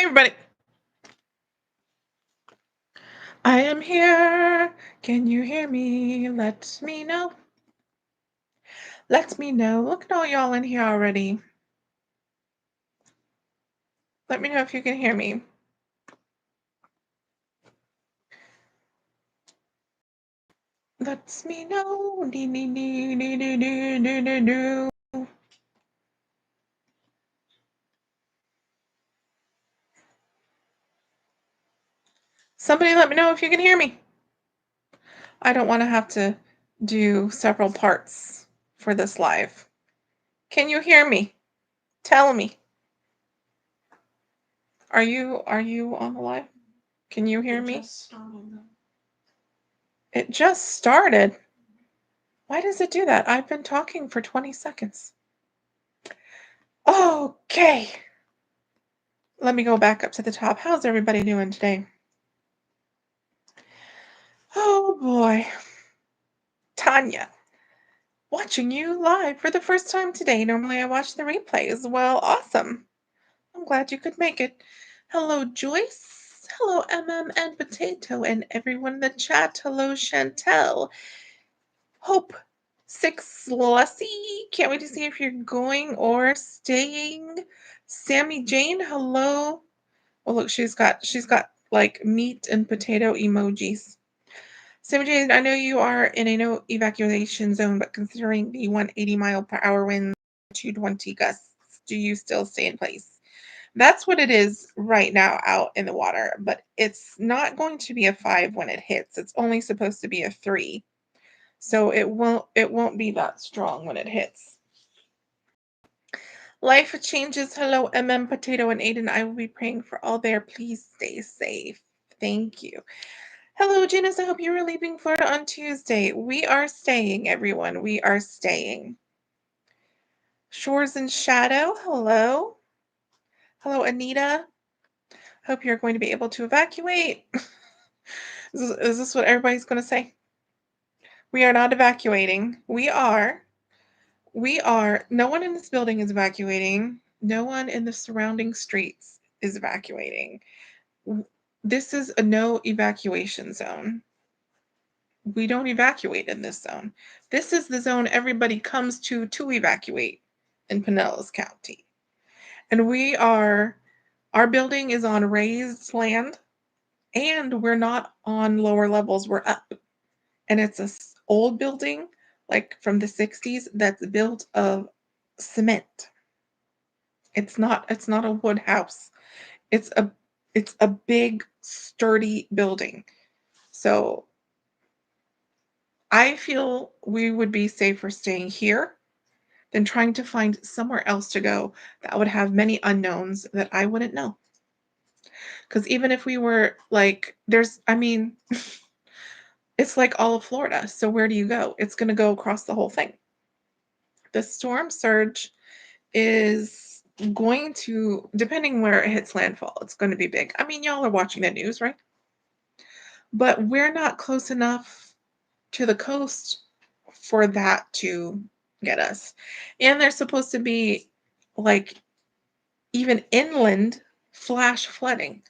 everybody. I am here. Can you hear me? Let me know. Let me know. Look at all y'all in here already. Let me know if you can hear me. Let me know. Dee, dee, dee, dee, dee, dee, dee, dee, dee. Somebody let me know if you can hear me. I don't want to have to do several parts for this live. Can you hear me? Tell me. Are you on the live? Can you hear me? It just started. Why does it do that? I've been talking for 20 seconds. Okay. Let me go back up to the top. How's everybody doing today? Oh boy. Tanya, watching you live for the first time today. Normally I watch the replays. Well, awesome. I'm glad you could make it. Hello, Joyce. Hello, MM and Potato and everyone in the chat. Hello, Chantel. Hope Six Lussie. Can't wait to see if you're going or staying. Sammy Jane, hello. Oh look, she's got like meat and potato emojis. Sammy Jane, I know you are in a no evacuation zone, but considering the 180-mile-per-hour wind, 220 gusts, do you still stay in place? That's what it is right now out in the water, but it's not going to be a 5 when it hits. It's only supposed to be a 3. So it won't be that strong when it hits. Life changes. Hello, MM Potato and Aiden. I will be praying for all there. Please stay safe. Thank you. Hello, Janice. I hope you are leaving Florida on Tuesday. We are staying, everyone. We are staying. Shores and Shadow. Hello. Hello, Anita. Hope you're going to be able to evacuate. Is this what everybody's going to say? We are not evacuating. We are. No one in this building is evacuating. No one in the surrounding streets is evacuating. This is a no evacuation zone. We don't evacuate in this zone. This is the zone everybody comes to evacuate in Pinellas County. And our building is on raised land, and we're not on lower levels, we're up. And it's an old building, like from the 60s, that's built of cement. It's not a wood house. It's a big, sturdy building. So I feel we would be safer staying here than trying to find somewhere else to go that would have many unknowns that I wouldn't know. Because even if we were like, it's like all of Florida. So where do you go? It's going to go across the whole thing. The storm surge is going to, depending where it hits landfall, it's going to be big. I mean, y'all are watching the news, right? But we're not close enough to the coast for that to get us. And there's supposed to be like even inland flash flooding.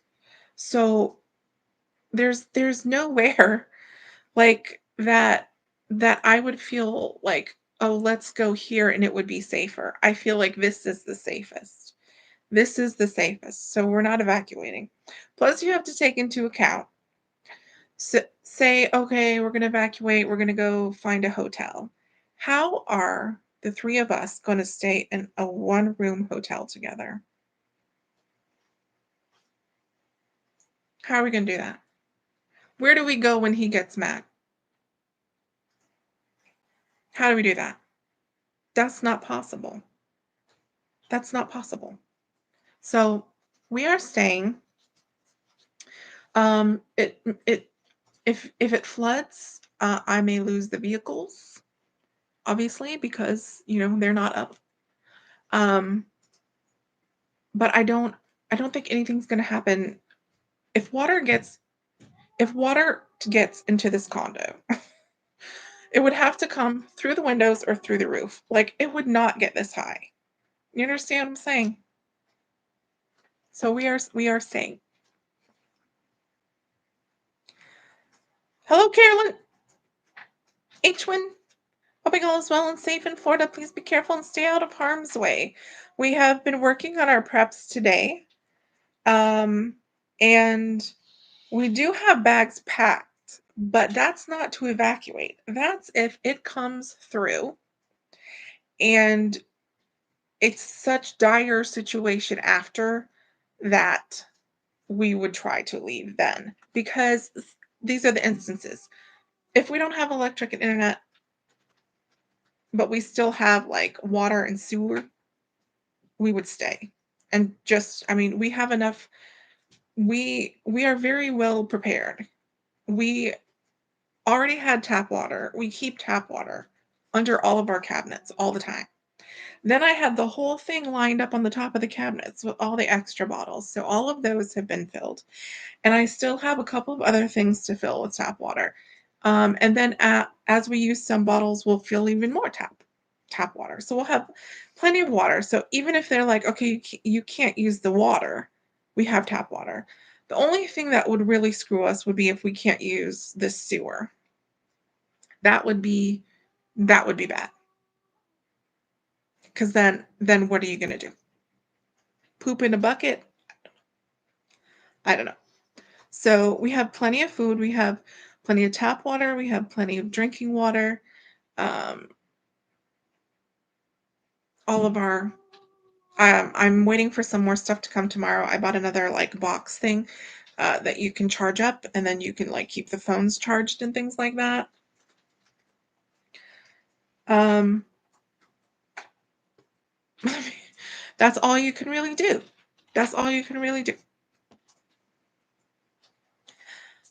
So there's nowhere like that I would feel like, oh, let's go here and it would be safer. I feel like this is the safest. This is the safest. So we're not evacuating. Plus you have to take into account, say, okay, we're going to evacuate. We're going to go find a hotel. How are the 3 of us going to stay in a 1-room hotel together? How are we going to do that? Where do we go when he gets mad? How do we do that? That's not possible. That's not possible. So we are staying. If it floods, I may lose the vehicles, obviously, because they're not up. But I don't think anything's going to happen if water gets into this condo. It would have to come through the windows or through the roof. Like, it would not get this high. You understand what I'm saying? So we are staying. Hello, Carolyn. H1. Hoping all is well and safe in Florida. Please be careful and stay out of harm's way. We have been working on our preps today. And we do have bags packed, but that's not to evacuate. That's if it comes through and it's such dire situation after that we would try to leave then, because these are the instances. If we don't have electric and internet, but we still have like water and sewer, we would stay. And just, I mean, we have enough. We are very well prepared. We already had tap water. We keep tap water under all of our cabinets all the time. Then I had the whole thing lined up on the top of the cabinets with all the extra bottles. So all of those have been filled. And I still have a couple of other things to fill with tap water. And then as we use some bottles, we'll fill even more tap water. So we'll have plenty of water. So even if they're like, okay, you can't use the water, we have tap water. The only thing that would really screw us would be if we can't use the sewer. That would be bad. Because then what are you gonna do? Poop in a bucket? I don't know. So we have plenty of food. We have plenty of tap water. We have plenty of drinking water. Um, all of our I'm waiting for some more stuff to come tomorrow. I bought another like box thing that you can charge up, and then you can like keep the phones charged and things like that. Um, that's all you can really do. That's all you can really do.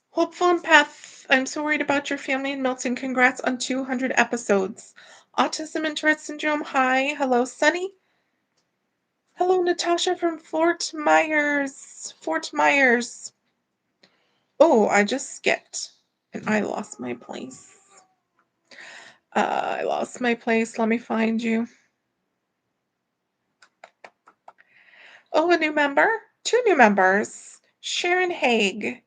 Hopeful empath, I'm so worried about your family in Milton. Congrats on 200 episodes. Autism and Tourette syndrome. Hi. Hello, Sunny. Hello, Natasha from Fort Myers. Fort Myers. Oh, I just skipped and I lost my place. I lost my place. Let me find you. Oh, a new member? Two new members. Sharon Haig.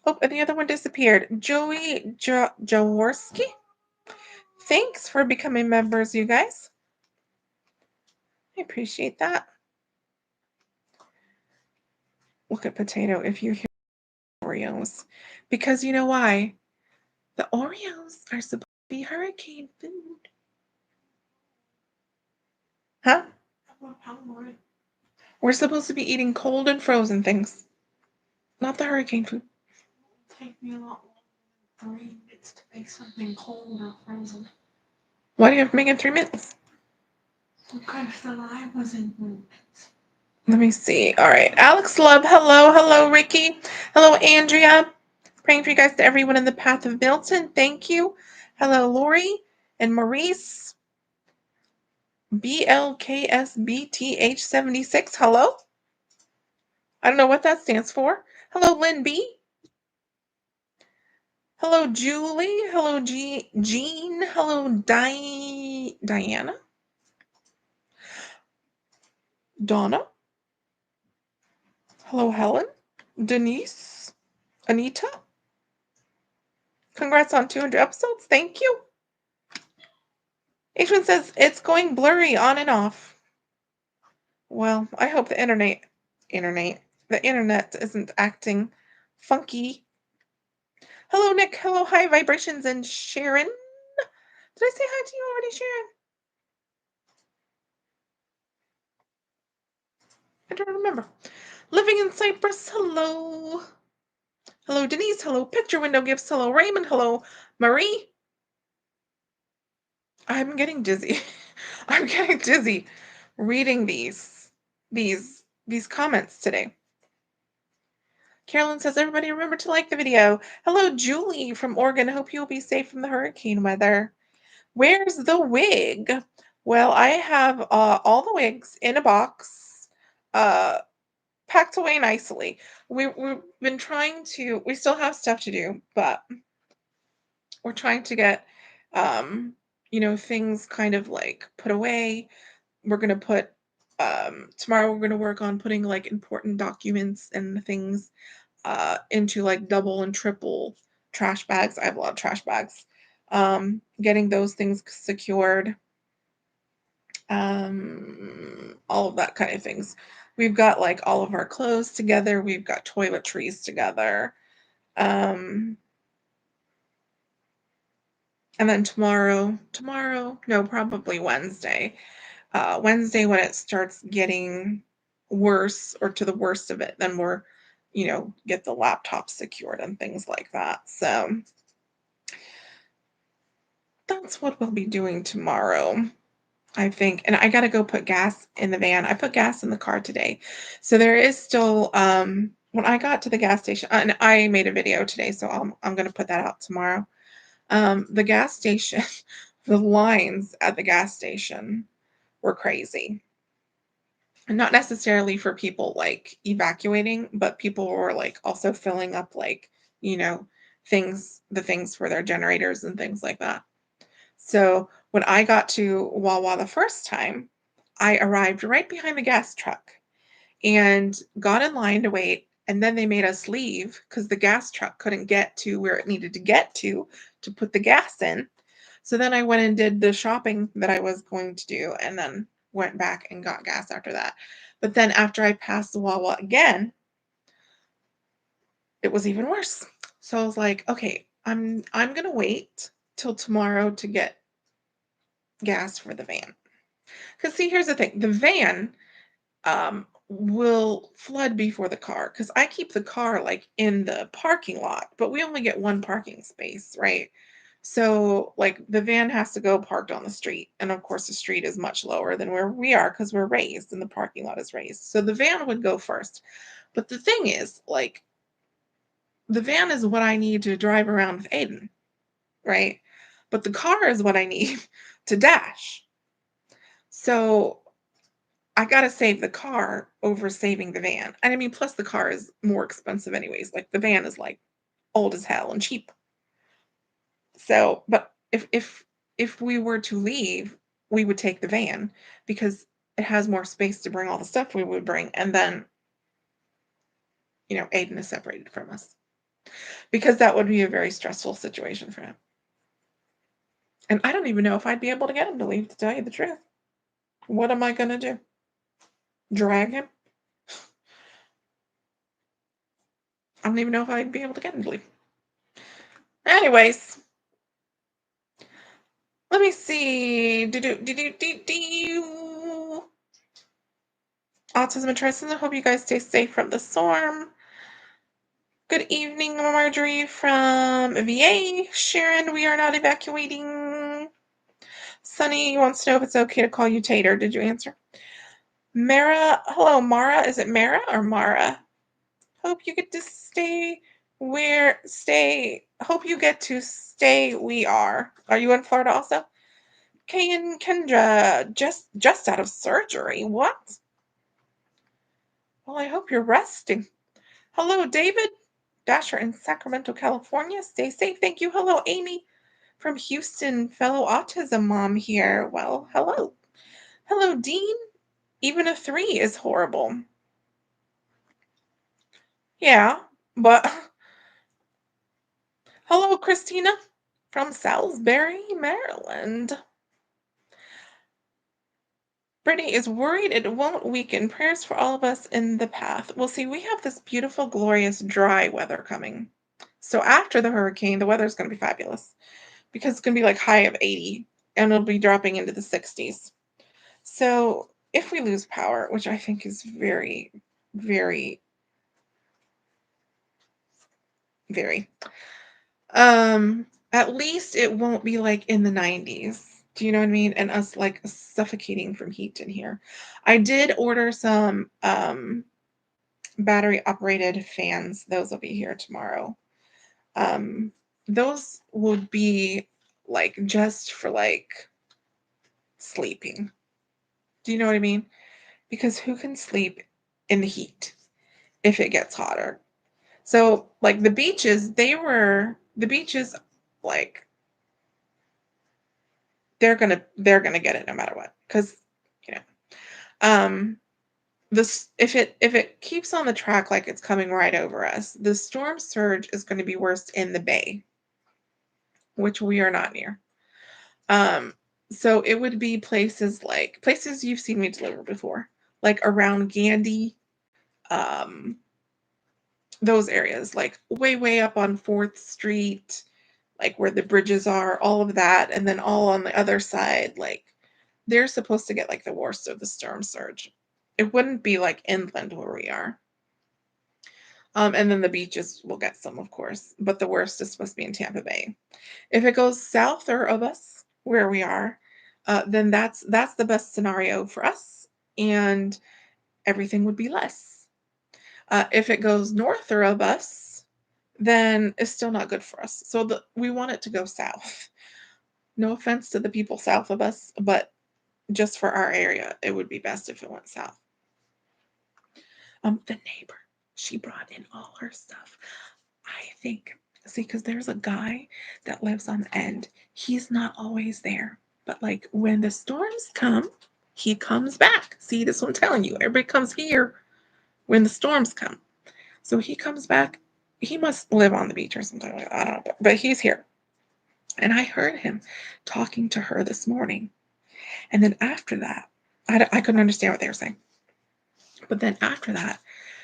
Oh, and the other one disappeared. Joey Jaworski. Thanks for becoming members, you guys. I appreciate that. Look at Potato if you hear Oreos. Because you know why? The Oreos are supposed to be hurricane food. Huh? We're supposed to be eating cold and frozen things, not the hurricane food. It'll take me a lot longer than 3 minutes to make something cold or frozen. Why do you have to make it 3 minutes? Because the line was in 3 minutes. Let me see. All right. Alex Love. Hello. Hello, Ricky. Hello, Andrea. Praying for you guys to everyone in the path of Milton. Thank you. Hello, Lori and Maurice. BLKSBTH76. Hello. I don't know what that stands for. Hello, Lynn B. Hello, Julie. Hello, Jean. Hello, Diana. Donna. Hello, Helen. Denise. Anita. Congrats on 200 episodes. Thank you. H1 says it's going blurry on and off. Well, I hope the internet isn't acting funky. Hello, Nick. Hello, High Vibrations and Sharon. Did I say hi to you already, Sharon? I don't remember. Living in Cyprus. Hello. Hello, Denise. Hello, Picture Window Gifts. Hello, Raymond. Hello, Marie. I'm getting dizzy. I'm getting dizzy reading these comments today. Carolyn says, everybody remember to like the video. Hello, Julie from Oregon. Hope you'll be safe from the hurricane weather. Where's the wig? Well, I have all the wigs in a box, packed away nicely. We've been trying to, we still have stuff to do, but we're trying to get, things kind of like put away. We're going to put Tomorrow we're gonna work on putting, like, important documents and things, into, like, double and triple trash bags. I have a lot of trash bags. Getting those things secured, all of that kind of things. We've got, like, all of our clothes together, we've got toiletries together, um, and then no, probably Wednesday. Wednesday, when it starts getting worse or to the worst of it, then we're, get the laptop secured and things like that. So that's what we'll be doing tomorrow, I think. And I got to go put gas in the van. I put gas in the car today. So there is still, when I got to the gas station, and I made a video today, so I'm going to put that out tomorrow. The gas station, the lines at the gas station were crazy. And not necessarily for people like evacuating, but people were like also filling up like, you know, the things for their generators and things like that. So when I got to Wawa the first time, I arrived right behind the gas truck and got in line to wait. And then they made us leave because the gas truck couldn't get to where it needed to get to put the gas in. So then I went and did the shopping that I was going to do and then went back and got gas after that. But then after I passed the Wawa again, it was even worse. So I was like, okay, I'm gonna wait till tomorrow to get gas for the van. Because see, here's the thing: the van will flood before the car. Because I keep the car like in the parking lot, but we only get one parking space, right? So like the van has to go parked on the street, and of course the street is much lower than where we are because we're raised and the parking lot is raised. So the van would go first. But the thing is, like, the van is what I need to drive around with Aiden, right? But the car is what I need to dash. So I got to save the car over saving the van. And I mean, plus the car is more expensive anyways. Like the van is like old as hell and cheap. So, but if we were to leave, we would take the van because it has more space to bring all the stuff we would bring. And then, Aiden is separated from us because that would be a very stressful situation for him. And I don't even know if I'd be able to get him to leave, to tell you the truth. What am I going to do? Drag him? I don't even know if I'd be able to get him to leave. Anyways, let me see. Autism and Trisomy. I hope you guys stay safe from the storm. Good evening, Marjorie from VA. Sharon, we are not evacuating. Sunny wants to know if it's okay to call you Tater. Did you answer? Mara, hello, Mara. Is it Mara or Mara? Hope you get to hope you get to stay we are. Are you in Florida also? Kay and Kendra, just out of surgery. What? Well, I hope you're resting. Hello, David. Dasher in Sacramento, California. Stay safe. Thank you. Hello, Amy from Houston, fellow autism mom here. Well, hello. Hello, Dean. Even a 3 is horrible. Yeah, but hello, Christina from Salisbury, Maryland. Brittany is worried it won't weaken. Prayers for all of us in the path. Well, see, we have this beautiful, glorious, dry weather coming. So after the hurricane, the weather's going to be fabulous because it's going to be like high of 80 and it'll be dropping into the 60s. So if we lose power, which I think is very, very, very, at least it won't be like in the 90s. Do you know what I mean? And us like suffocating from heat in here. I did order some battery operated fans. Those will be here tomorrow. Um, those would be like just for like sleeping. Do you know what I mean? Because who can sleep in the heat if it gets hotter? So like the beaches like they're gonna get it no matter what. Because, you know, Um, this if it keeps on the track like it's coming right over us, the storm surge is going to be worse in the bay, which we are not near. Um, so it would be places you've seen me deliver before, like around Gandy, um, those areas, like way up on 4th Street, like where the bridges are, all of that, and then all on the other side, like they're supposed to get like the worst of the storm surge. It wouldn't be like inland where we are. And then the beaches will get some, of course, but the worst is supposed to be in Tampa Bay. If it goes south or of us, where we are, then that's the best scenario for us, and everything would be less. If it goes north or of us, then it's still not good for us. So we want it to go south. No offense to the people south of us, but just for our area, it would be best if it went south. The neighbor, she brought in all her stuff. I think, see, because there's a guy that lives on the end. He's not always there, but like when the storms come, he comes back. See, this is what I'm telling you. Everybody comes here when the storms come. So he comes back. He must live on the beach or something like that. I don't know, but he's here. And I heard him talking to her this morning. And then after that, I couldn't understand what they were saying. But then after that,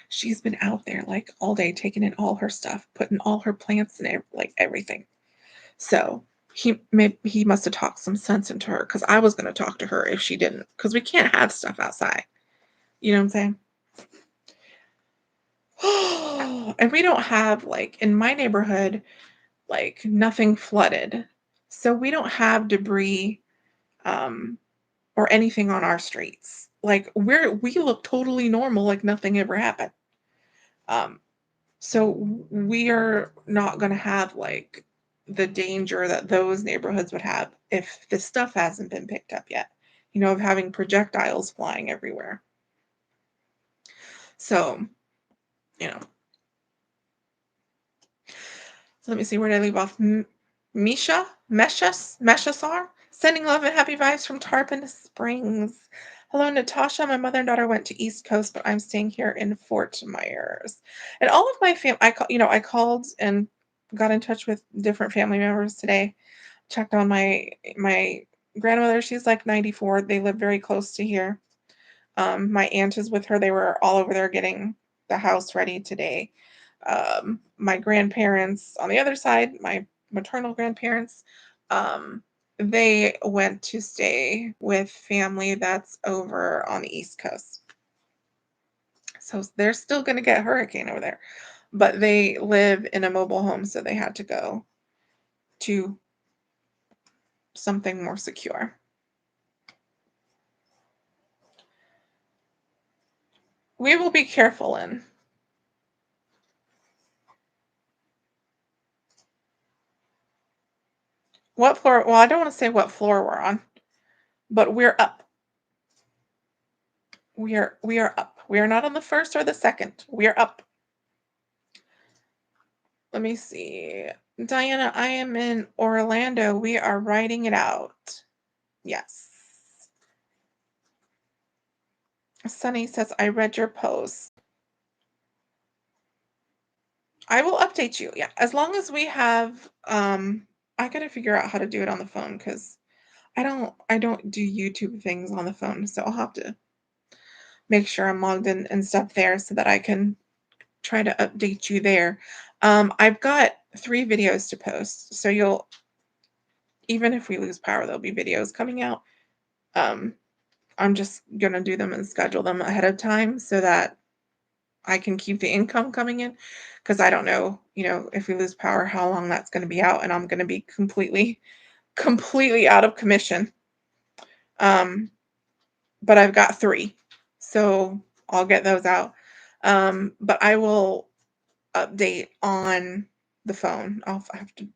she's been out there like all day, taking in all her stuff, putting all her plants in like everything. So he must have talked some sense into her, because I was going to talk to her if she didn't, because we can't have stuff outside. You know what I'm saying? And we don't have, like, in my neighborhood, like nothing flooded. So we don't have debris um or anything on our streets. Like we look totally normal, like nothing ever happened. Um so we are not going to have like the danger that those neighborhoods would have if this stuff hasn't been picked up yet. Of having projectiles flying everywhere. So, you know. So let me see, where did I leave off? Meshasar, sending love and happy vibes from Tarpon Springs. Hello, Natasha. My mother and daughter went to East Coast, but I'm staying here in Fort Myers. And all of my I called and got in touch with different family members today. Checked on my grandmother. She's like 94. They live very close to here. My aunt is with her. They were all over there getting the house ready today. My grandparents on the other side, my maternal grandparents, they went to stay with family that's over on the East Coast. So they're still going to get hurricane over there, but they live in a mobile home, so they had to go to something more secure. We will be careful in. What floor? Well, I don't want to say what floor we're on, but we're up. We are up. We are not on the first or the second. We are up. Let me see. Diana, I am in Orlando. We are writing it out. Yes. Sunny says, I read your post. I will update you. Yeah. As long as we have I gotta figure out how to do it on the phone, because I don't do YouTube things on the phone. So I'll have to make sure I'm logged in and stuff there so that I can try to update you there. I've got 3 videos to post. So even if we lose power, there'll be videos coming out. Um, I'm just gonna do them and schedule them ahead of time so that I can keep the income coming in, because I don't know, if we lose power, how long that's gonna be out, and I'm gonna be completely out of commission. Um, but I've got 3, so I'll get those out. But I will update on the phone. I have to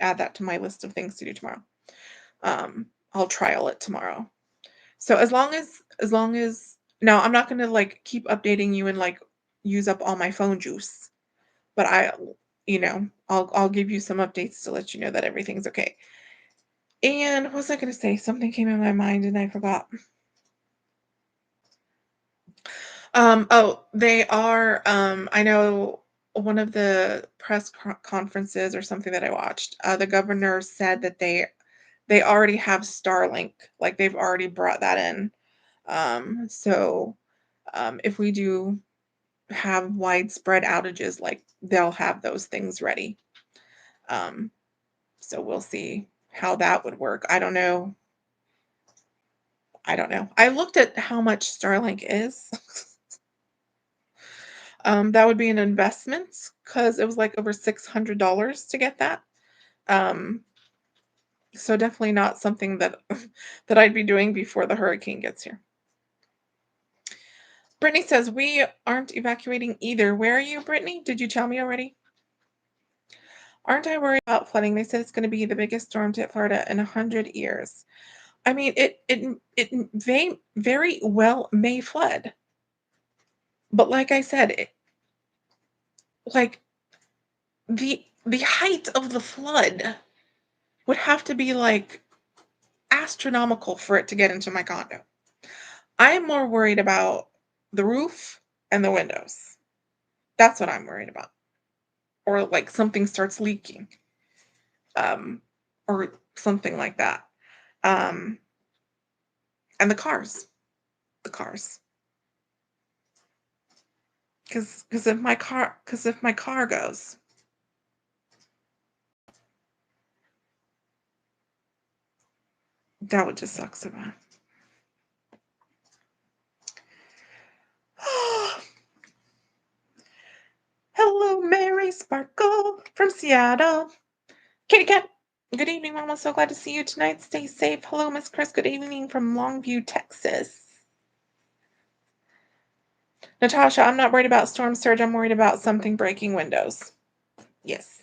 add that to my list of things to do tomorrow. I'll trial it tomorrow. So as long as no, I'm not gonna like keep updating you and like use up all my phone juice. But I'll give you some updates to let you know that everything's okay. And what was I gonna say? Something came in my mind and I forgot. Oh, they are, I know one of the press conferences or something that I watched, the governor said that they already have Starlink, like, they've already brought that in. So, if we do have widespread outages, like, they'll have those things ready. Um, so we'll see how that would work. I don't know. I looked at how much Starlink is. That would be an investment because it was, like, over $600 to get that. Um, so definitely not something that that I'd be doing before the hurricane gets here. Brittany says, "We aren't evacuating either. Where are you, Brittany? Did you tell me already?" Aren't I worried about flooding? They said it's gonna be the biggest storm to hit Florida in 100 years. I mean, it very well may flood, but like I said, like, the height of the flood would have to be, like, astronomical for it to get into my condo. I am more worried about the roof and the windows. That's what I'm worried about. Or, like, something starts leaking, um, or something like that. Um, and the cars. Because if my car goes, that would just suck so bad. Hello, Mary Sparkle from Seattle. Kitty Cat. Good evening, Mama. So glad to see you tonight. Stay safe. Hello, Miss Chris. Good evening from Longview, Texas. Natasha, I'm not worried about storm surge. I'm worried about something breaking windows. Yes.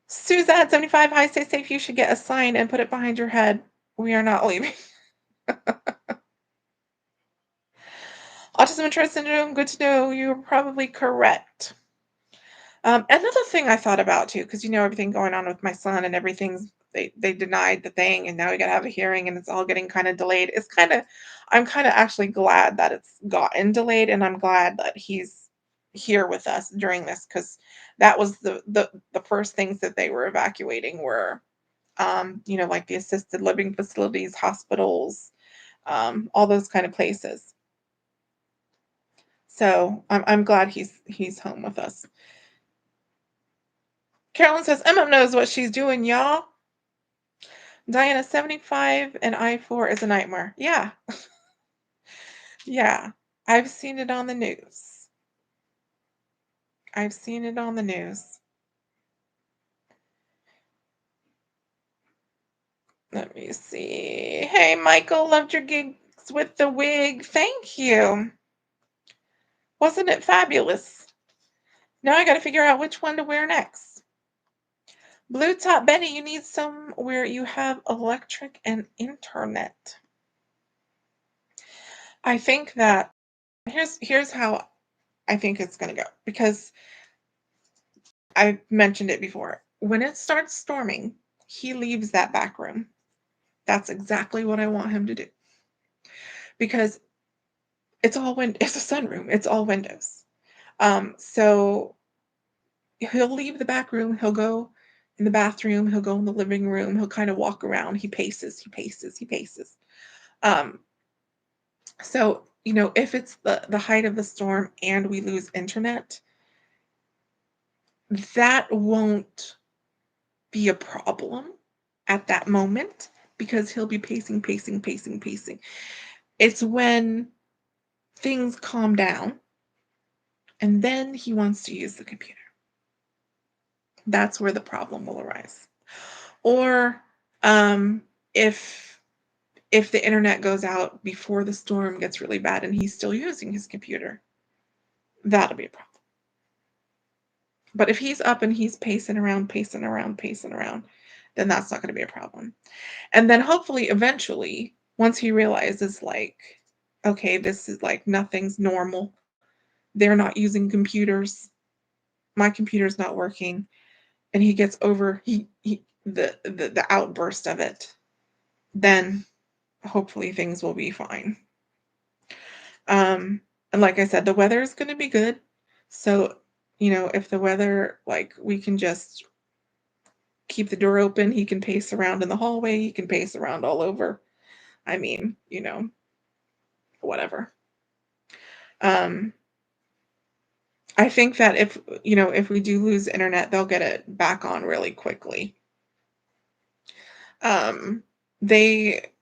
Suzette 75. Hi, stay safe. You should get a sign and put it behind your head. We are not leaving. Autism and Tourette syndrome. Good to know. You're probably correct. Another thing I thought about too, because everything going on with my son and everything's they denied the thing and now we gotta have a hearing and it's all getting kind of delayed. I'm kind of actually glad that it's gotten delayed and I'm glad that he's here with us during this because that was the first things that they were evacuating were like the assisted living facilities, hospitals, all those kind of places. So I'm glad he's home with us. Carolyn says, Emma knows what she's doing, y'all. Diana, 75 and I-4 is a nightmare. Yeah. Yeah. I've seen it on the news. I've seen it on the news. Let me see. Hey, Michael, loved your gigs with the wig. Thank you. Wasn't it fabulous? Now I got to figure out which one to wear next. Blue Top Benny, you need somewhere you have electric and internet. I think that here's how I think it's going to go because I've mentioned it before. When it starts storming, he leaves that back room. That's exactly what I want him to do because it's a sunroom. It's all windows. So he'll leave the back room. He'll go in the bathroom. He'll go in the living room. He'll kind of walk around. He paces. He paces. He paces. Um, so if it's the height of the storm and we lose internet, that won't be a problem at that moment because he'll be pacing, pacing, pacing, pacing. It's when things calm down and then he wants to use the computer. That's where the problem will arise. Or if the internet goes out before the storm gets really bad and he's still using his computer, that'll be a problem. But if he's up and he's pacing around, pacing around, pacing around, then that's not going to be a problem. And then hopefully eventually, once he realizes like, okay, this is like nothing's normal. They're not using computers. My computer's not working. And he gets over the outburst of it, then hopefully things will be fine. And like I said, the weather is gonna be good. So, if the weather, like, we can just keep the door open, he can pace around in the hallway, he can pace around all over. I mean, whatever. Um, I think that if we do lose internet, they'll get it back on really quickly. Um, they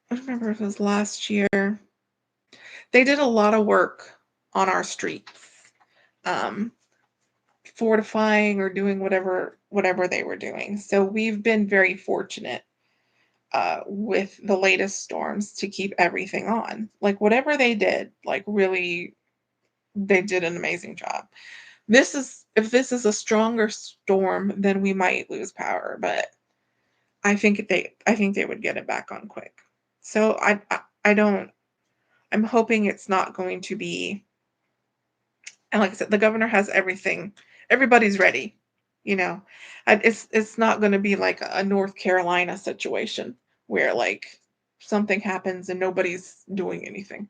I don't remember if it was last year. They did a lot of work on our streets, um, fortifying or doing whatever they were doing. So we've been very fortunate with the latest storms to keep everything on. Like whatever they did, like really, they did an amazing job. If this is a stronger storm, then we might lose power, but I think they would get it back on quick. So I don't I'm hoping it's not going to be, and like I said, the governor has everything. Everybody's ready, you know. It's not going to be like a North Carolina situation where like something happens and nobody's doing anything.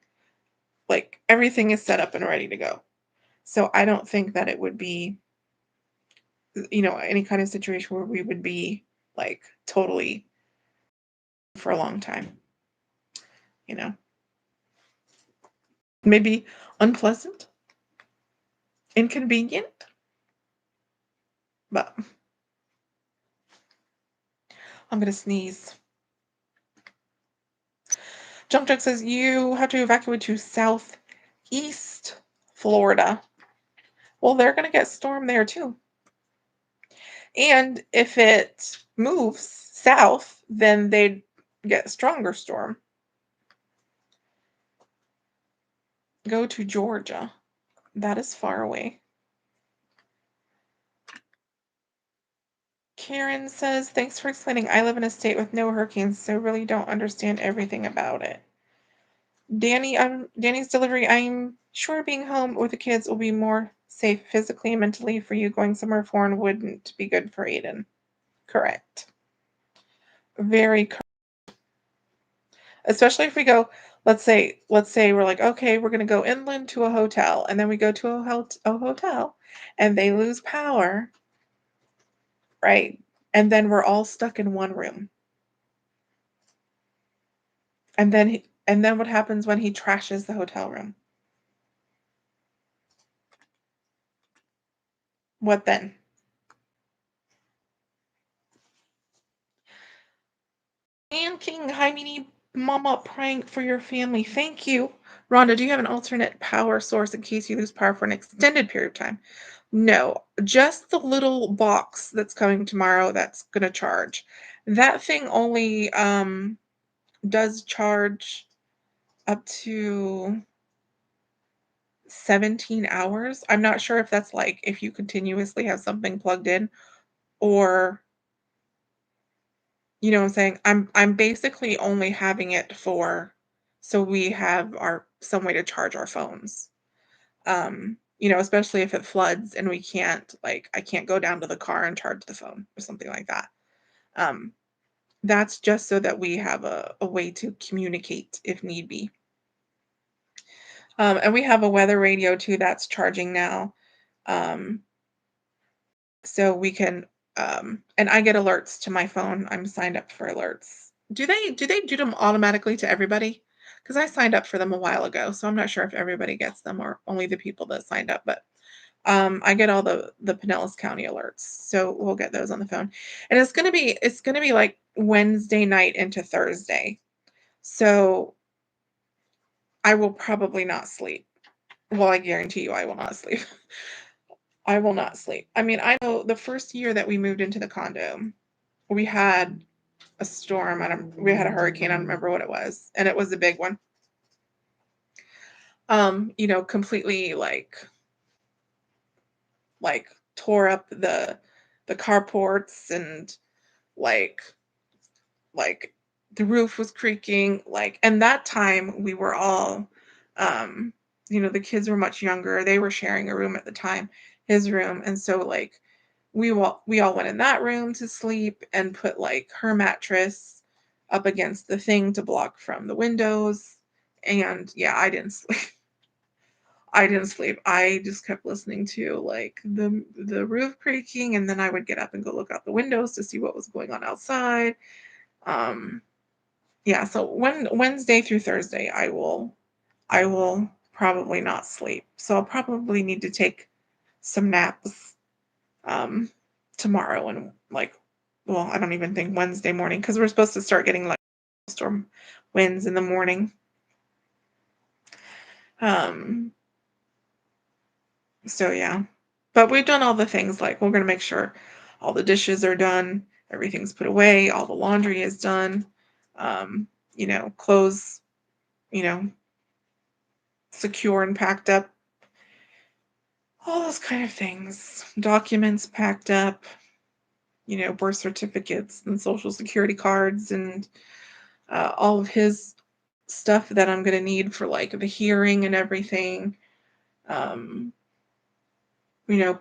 Like everything is set up and ready to go. So I don't think that it would be, any kind of situation where we would be like totally for a long time, you know. Maybe unpleasant, inconvenient, but I'm gonna sneeze. Jump Truck says you have to evacuate to southeast Florida. Well, they're gonna get storm there too. And if it moves south, then they'd get a stronger storm. Go to Georgia. That is far away. Karen says, thanks for explaining. I live in a state with no hurricanes, so really don't understand everything about it. Danny's delivery. I'm sure being home with the kids will be more safe physically and mentally for you. Going somewhere foreign wouldn't be good for Aiden. Correct. Very correct. Especially if we go, let's say we're like, okay, we're gonna go inland to a hotel, and then we go to a hotel, and they lose power, right? And then we're all stuck in one room. And then what happens when he trashes the hotel room? What then? And King, hi, Meaty Mama, praying for your family. Thank you. Rhonda, do you have an alternate power source in case you lose power for an extended period of time? No, just the little box that's coming tomorrow that's going to charge. That thing only does charge up to 17 hours. I'm not sure if that's like if you continuously have something plugged in, or you know what I'm saying? I'm basically only having it for so we have our some way to charge our phones. Especially if it floods and we can't, like, I can't go down to the car and charge the phone or something like that. Um, that's just so that we have a way to communicate if need be. And we have a weather radio too that's charging now. Um, so we can and I get alerts to my phone. I'm signed up for alerts. Do they do them automatically to everybody? Because I signed up for them a while ago, so I'm not sure if everybody gets them or only the people that signed up, but I get all the Pinellas County alerts, so we'll get those on the phone. And it's gonna be like Wednesday night into Thursday. So I will probably not sleep. Well, I guarantee you I will not sleep. I will not sleep. I mean, I know the first year that we moved into the condo, we had a storm. We had a hurricane. I don't remember what it was, and it was a big one. Completely like tore up the carports, and like like the roof was creaking, and that time we were all the kids were much younger. They were sharing a room at the time, his room, and so like we all went in that room to sleep and put like her mattress up against the thing to block from the windows, And yeah, I didn't sleep. I didn't sleep. I just kept listening to like the roof creaking, and then I would get up and go look out the windows to see what was going on outside. Um, yeah, so Wednesday through Thursday, I will probably not sleep. So I'll probably need to take some naps um tomorrow and like, well, I don't even think Wednesday morning because we're supposed to start getting like storm winds in the morning. Um So yeah. But we've done all the things, like we're gonna make sure all the dishes are done, everything's put away, all the laundry is done, clothes, you know, secure and packed up, all those kind of things. Documents packed up, birth certificates and social security cards and all of his stuff that I'm gonna need for like the hearing and everything. Um,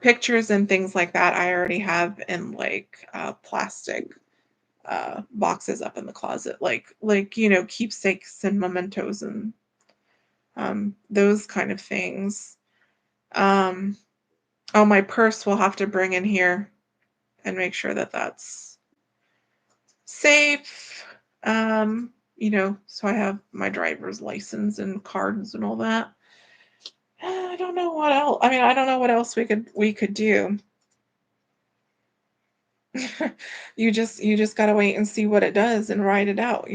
pictures and things like that I already have in like plastic boxes up in the closet, like keepsakes and mementos and those kind of things. Um, oh, my purse we'll have to bring in here and make sure that that's safe. So I have my driver's license and cards and all that. I don't know what else. I mean, I don't know what else we could do. You just gotta wait and see what it does and write it out.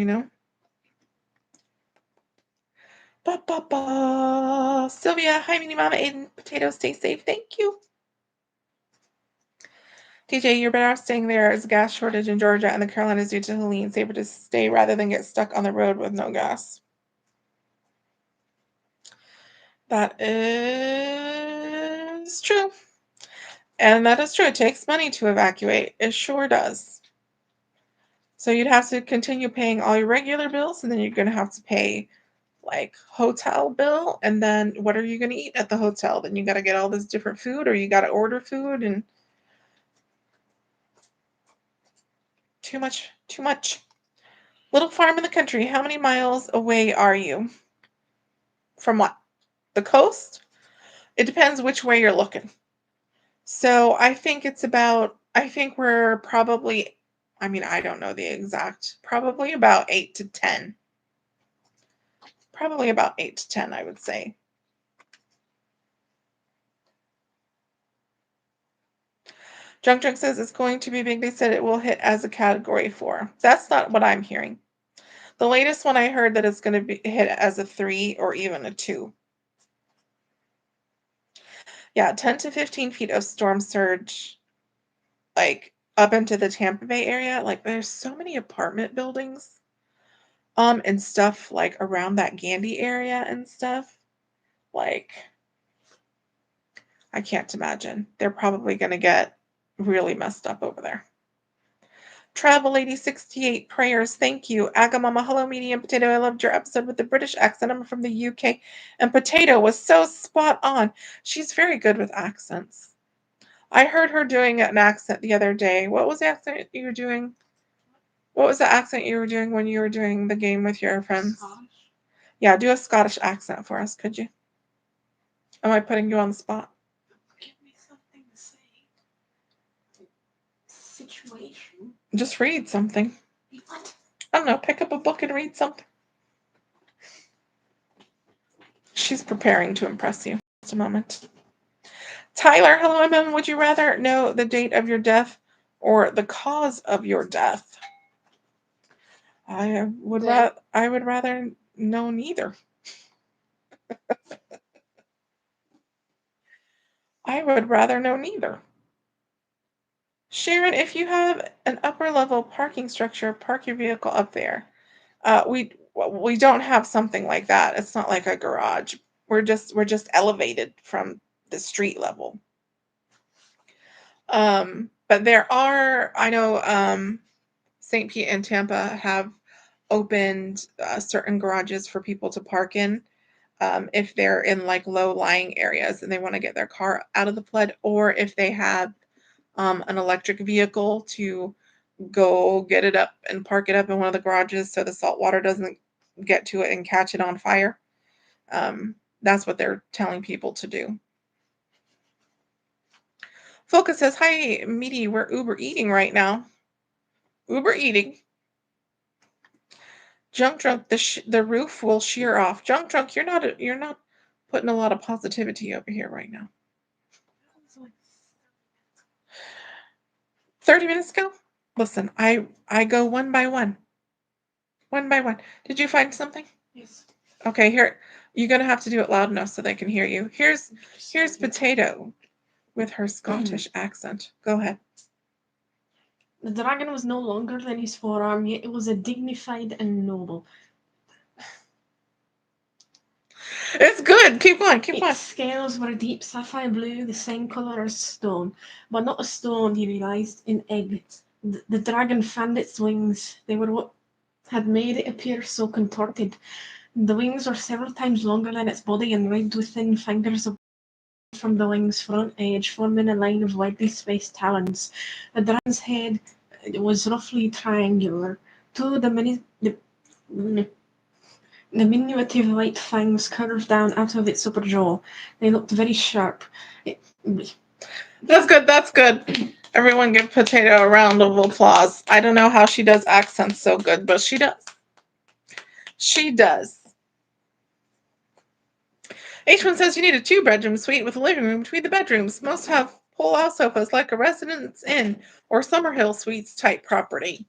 Ba ba ba. Sylvia, hi, Mini Mama, Aiden, potatoes, stay safe. Thank you. TJ, you're better off staying there as gas shortage in Georgia and the Carolinas due to Helene. Safer to stay rather than get stuck on the road with no gas. That is true. And that is true. It takes money to evacuate. It sure does. So you'd have to continue paying all your regular bills, and then you're going to have to pay like hotel bill, and then what are you going to eat at the hotel? Then you got to get all this different food, or you got to order food, and too much, too much. Little farm in the country. How many miles away are you from what? The coast? It depends which way you're looking. So I think we're probably, I mean, I don't know the exact, probably about 8 to 10. Probably about 8 to 10, I would say. Drunk says it's going to be big. They said it will hit as a category 4. That's not what I'm hearing. The latest one I heard that it's going to be hit as a 3 or even a 2. Yeah, 10 to 15 feet of storm surge, like up into the Tampa Bay area. Like there's so many apartment buildings, and stuff like around that Gandy area and stuff. Like, I can't imagine. They're probably going to get really messed up over there. Travel Lady 68 prayers. Thank you. Agamama, hello, medium potato. I loved your episode with the British accent. I'm from the UK, and potato was so spot on. She's very good with accents. I heard her doing an accent the other day. What was the accent you were doing? What was the accent you were doing when you were doing the game with your friends? Scottish. Yeah, do a Scottish accent for us, could you? Am I putting you on the spot? Give me something to say. Situation. Just read something. What? I don't know. Pick up a book and read something. She's preparing to impress you. Just a moment. Tyler, hello, MM. Would you rather know the date of your death or the cause of your death? I would rather know neither. I would rather know neither. Sharon, if you have an upper level parking structure, park your vehicle up there. We don't have something like that. It's not like a garage. We're just elevated from the street level. But I know St. Pete and Tampa have opened certain garages for people to park in, if they're in like low-lying areas and they want to get their car out of the flood, or if they have an electric vehicle to go get it up and park it up in one of the garages so the salt water doesn't get to it and catch it on fire. That's what they're telling people to do. Focus says, hi, Meaty, we're Uber eating right now. Uber eating. Junk drunk, the roof will shear off. Junk drunk, you're not putting a lot of positivity over here right now. 30 minutes ago? Listen, I go one by one. One by one. Did you find something? Yes. Okay, here. You're gonna have to do it loud enough so they can hear you. Here's Potato with her Scottish accent. Go ahead. The dragon was no longer than his forearm, yet it was a dignified and noble. It's good. Keep going. Keep going. Its scales were deep sapphire blue, the same colour as stone. But not a stone, he realised, in egg. The dragon fanned its wings. They were what had made it appear so contorted. The wings were several times longer than its body and ribbed with thin fingers from the wing's front edge, forming a line of widely spaced talons. The dragon's head was roughly triangular. Two of the diminutive white fangs curved down out of its upper jaw. They looked very sharp. That's good. That's good. Everyone give Potato a round of applause. I don't know how she does accents so good, but she does. She does. H1 says you need a 2-bedroom suite with a living room between the bedrooms. Most have pull-out sofas like a Residence Inn or Summerhill Suites type property.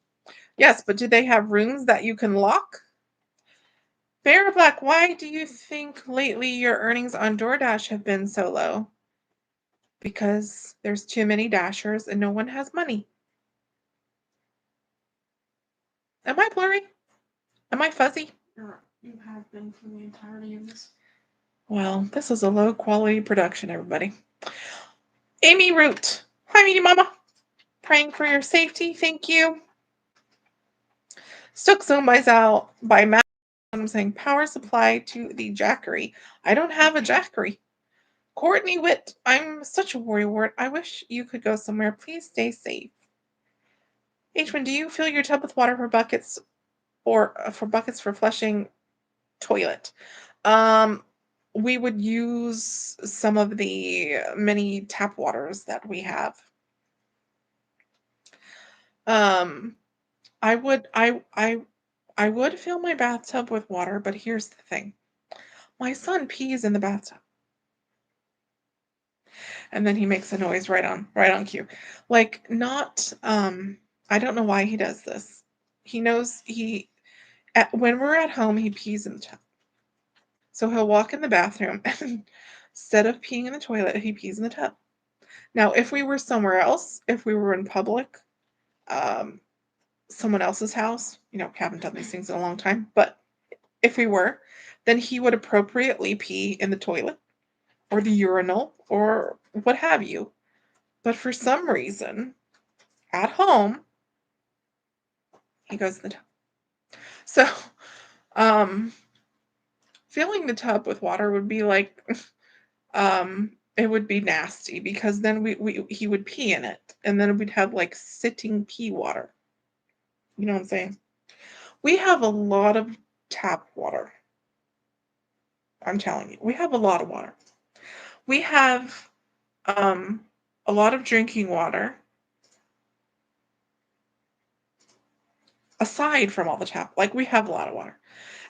Yes, but do they have rooms that you can lock? Bear Black, why do you think lately your earnings on DoorDash have been so low? Because there's too many dashers and no one has money. Am I blurry? Am I fuzzy? You have been for the entirety of this. Well, this is a low quality production, everybody. Amy Root. Hi, Meaty Mama. Praying for your safety. Thank you. Stuck Zone by Matt. I'm saying power supply to the Jackery. I don't have a Jackery. Courtney Witt. I'm such a worrywart. I wish you could go somewhere. Please stay safe. H1, do you fill your tub with water for buckets or for buckets for flushing toilet? We would use some of the mini tap waters that we have. I would fill my bathtub with water, but here's the thing. My son pees in the bathtub. And then he makes a noise right on cue. Like not I don't know why he does this. He knows when we're at home he pees in the tub. So he'll walk in the bathroom and instead of peeing in the toilet, he pees in the tub. Now, if we were somewhere else, if we were in public, someone else's house, haven't done these things in a long time, but if we were, then he would appropriately pee in the toilet or the urinal or what have you. But for some reason, at home, he goes in the tub. So, filling the tub with water would be like, it would be nasty because then he would pee in it, and then we'd have like sitting pee water. You know what I'm saying? We have a lot of tap water. I'm telling you, we have a lot of water. We have a lot of drinking water. Aside from all the tap, like we have a lot of water.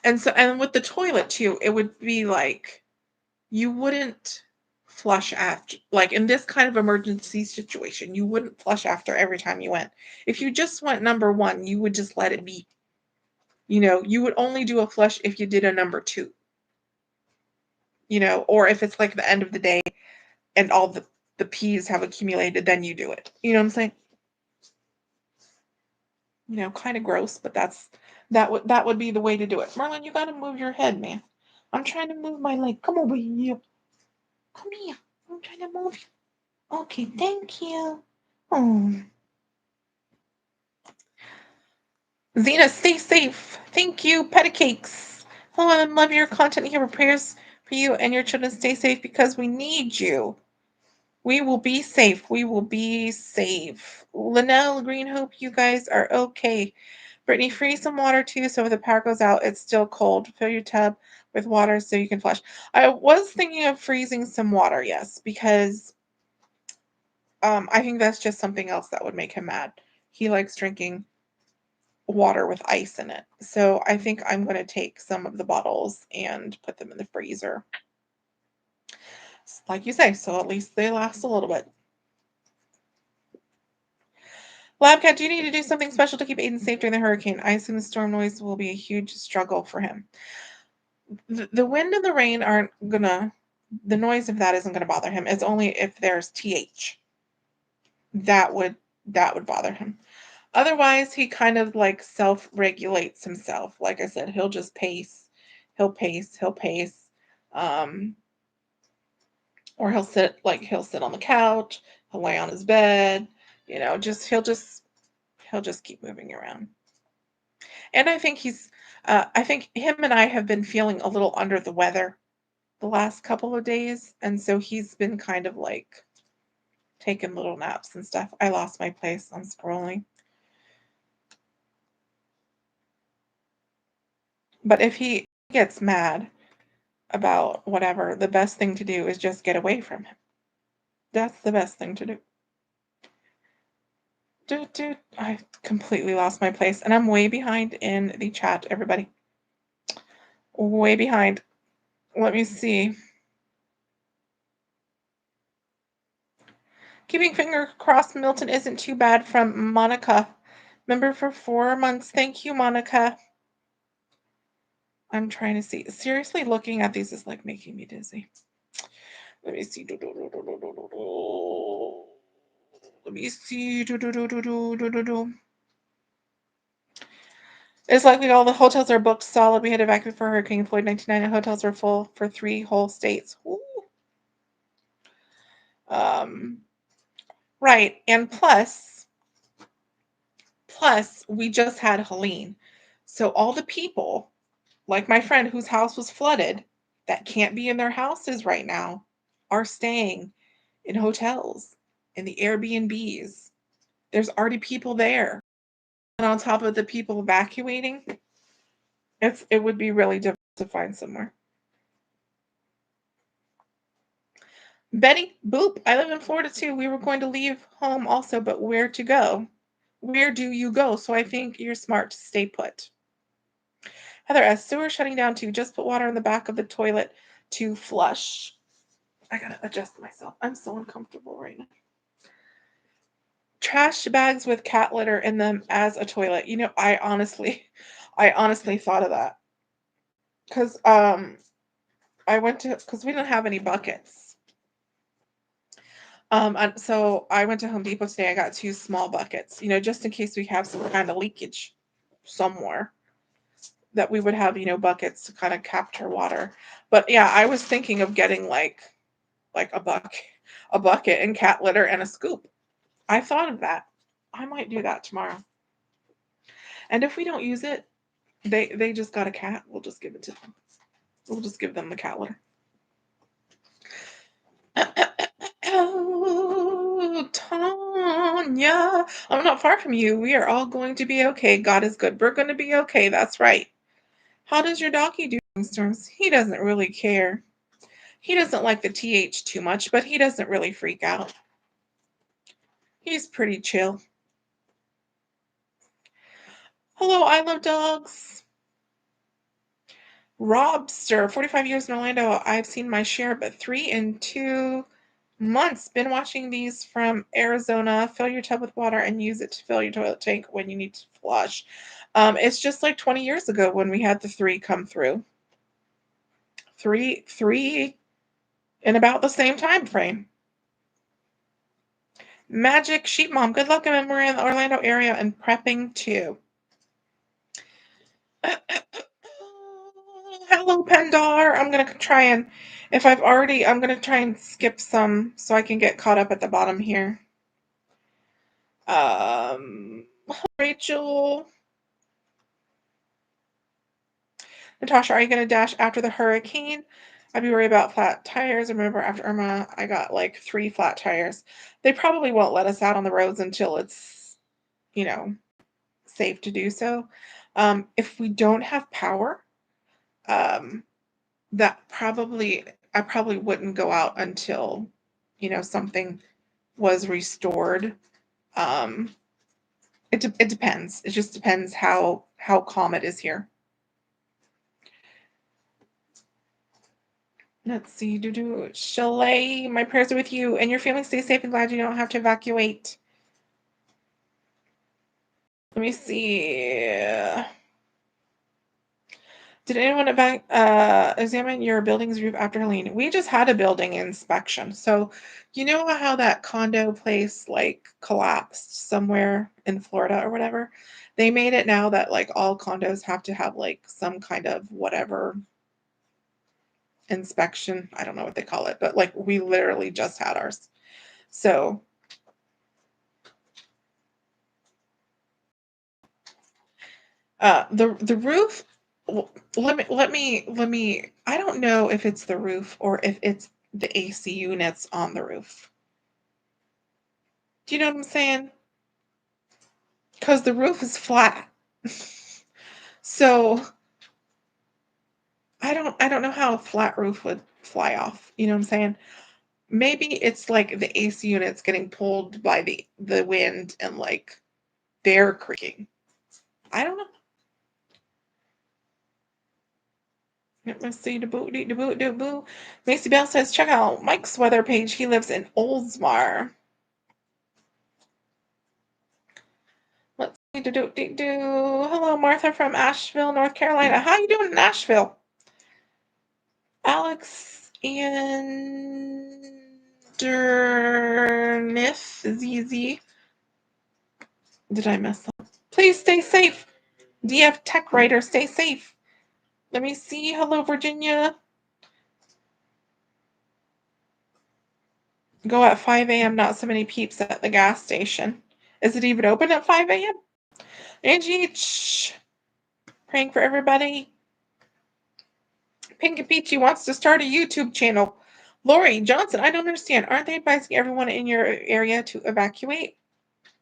And with the toilet too, it would be like you wouldn't flush after, like in this kind of emergency situation, you wouldn't flush after every time you went. If you just went number 1, you would just let it be. You would only do a flush if you did a number 2. Or if it's like the end of the day and all the peas have accumulated, then you do it. You know what I'm saying? Kind of gross, but that would be the way to do it. Marlon, you got to move your head, man. I'm trying to move my leg. Come over here. Come here. I'm trying to move you. Okay, thank you. Oh. Zena, stay safe. Thank you, Petticakes. Hello, I love your content here. Prayers for you and your children. Stay safe because we need you. We will be safe. We will be safe. Linnell Green, hope you guys are okay. Brittany, freeze some water too, so if the power goes out, it's still cold. Fill your tub with water so you can flush. I was thinking of freezing some water, yes, because I think that's just something else that would make him mad. He likes drinking water with ice in it. So I think I'm going to take some of the bottles and put them in the freezer. Like you say, so at least they last a little bit. Labcat, do you need to do something special to keep Aiden safe during the hurricane? I assume the storm noise will be a huge struggle for him. The wind and the rain aren't gonna, the noise of that isn't gonna bother him. It's only if there's TH that would bother him. Otherwise, he kind of like self-regulates himself. Like I said, he'll just pace. He'll pace, he'll pace. Um, or he'll sit on the couch, he'll lay on his bed, just he'll just keep moving around. And I think him and I have been feeling a little under the weather the last couple of days, and so he's been kind of like taking little naps and stuff. I lost my place on scrolling. But if he gets mad about whatever, the best thing to do is just get away from him. That's the best thing to do. Dude, I completely lost my place, and I'm way behind in the chat, everybody. Way behind. Let me see. Keeping finger crossed Milton isn't too bad from Monica. Member for 4 months. Thank you, Monica. I'm trying to see. Seriously, looking at these is like making me dizzy. Let me see. Let me see. It's likely all the hotels are booked solid. We had evacuated for Hurricane Floyd 1999. Hotels were full for 3 whole states. Ooh. Right. And plus, we just had Helene. So all the people, like my friend whose house was flooded, that can't be in their houses right now, are staying in hotels, in the Airbnbs. There's already people there. And on top of the people evacuating, it would be really difficult to find somewhere. Betty, boop, I live in Florida too. We were going to leave home also, but where to go? Where do you go? So I think you're smart to stay put. Heather S. Sewer shutting down too. Just put water in the back of the toilet to flush. I gotta adjust myself. I'm so uncomfortable right now. Trash bags with cat litter in them as a toilet. I honestly thought of that because because we didn't have any buckets. And so I went to Home Depot today. I got 2 small buckets, just in case we have some kind of leakage somewhere, that we would have, buckets to kind of capture water. But yeah, I was thinking of getting like a bucket and cat litter and a scoop. I thought of that. I might do that tomorrow. And if we don't use it, they just got a cat. We'll just give it to them. We'll just give them the cat litter. Oh, Tanya, I'm not far from you. We are all going to be okay. God is good. We're going to be okay. That's right. How does your doggy do, Storms? He doesn't really care. He doesn't like the TH too much, but he doesn't really freak out. He's pretty chill. Hello, I love dogs. Robster, 45 years in Orlando. I've seen my share, but 3 in 2 months. Been watching these from Arizona. Fill your tub with water and use it to fill your toilet tank when you need to flush. It's just like 20 years ago when we had the 3 come through. Three in about the same time frame. Magic Sheep Mom, good luck. We're in the Orlando area and prepping too. Hello, Pendar. I'm gonna try and, I'm gonna try and skip some so I can get caught up at the bottom here. Rachel. Natasha, are you gonna dash after the hurricane? I'd be worried about flat tires. Remember, after Irma, I got like 3 flat tires. They probably won't let us out on the roads until it's, safe to do so. If we don't have power, um, I probably wouldn't go out until, something was restored. Um, it depends. It just depends how calm it is here. Let's see. Chalet, my prayers are with you and your family. Stay safe and glad you don't have to evacuate. Let me see. Did anyone examine your building's roof after Helene? We just had a building inspection. So, you know how that condo place like collapsed somewhere in Florida or whatever? They made it now that like all condos have to have like some kind of whatever inspection. I don't know what they call it, but like we literally just had ours. So, the roof, let me I don't know if it's the roof or if it's the AC units on the roof. Do you know what I'm saying? Because the roof is flat. So I don't know how a flat roof would fly off. You know what I'm saying? Maybe it's like the AC units getting pulled by the wind and like they're creaking. I don't know. Let's see. The boo. Macy Bell says, check out Mike's weather page. He lives in Oldsmar. Let's see. Hello, Martha from Asheville, North Carolina. How you doing in Asheville? Alex and ZZ. Did I mess up? Please stay safe. DF Tech Writer, stay safe. Let me see. Hello, Virginia. Go at 5 a.m. Not so many peeps at the gas station. Is it even open at 5 a.m.? Angie, praying for everybody. Pinky Peachy wants to start a YouTube channel. Lori Johnson, I don't understand. Aren't they advising everyone in your area to evacuate?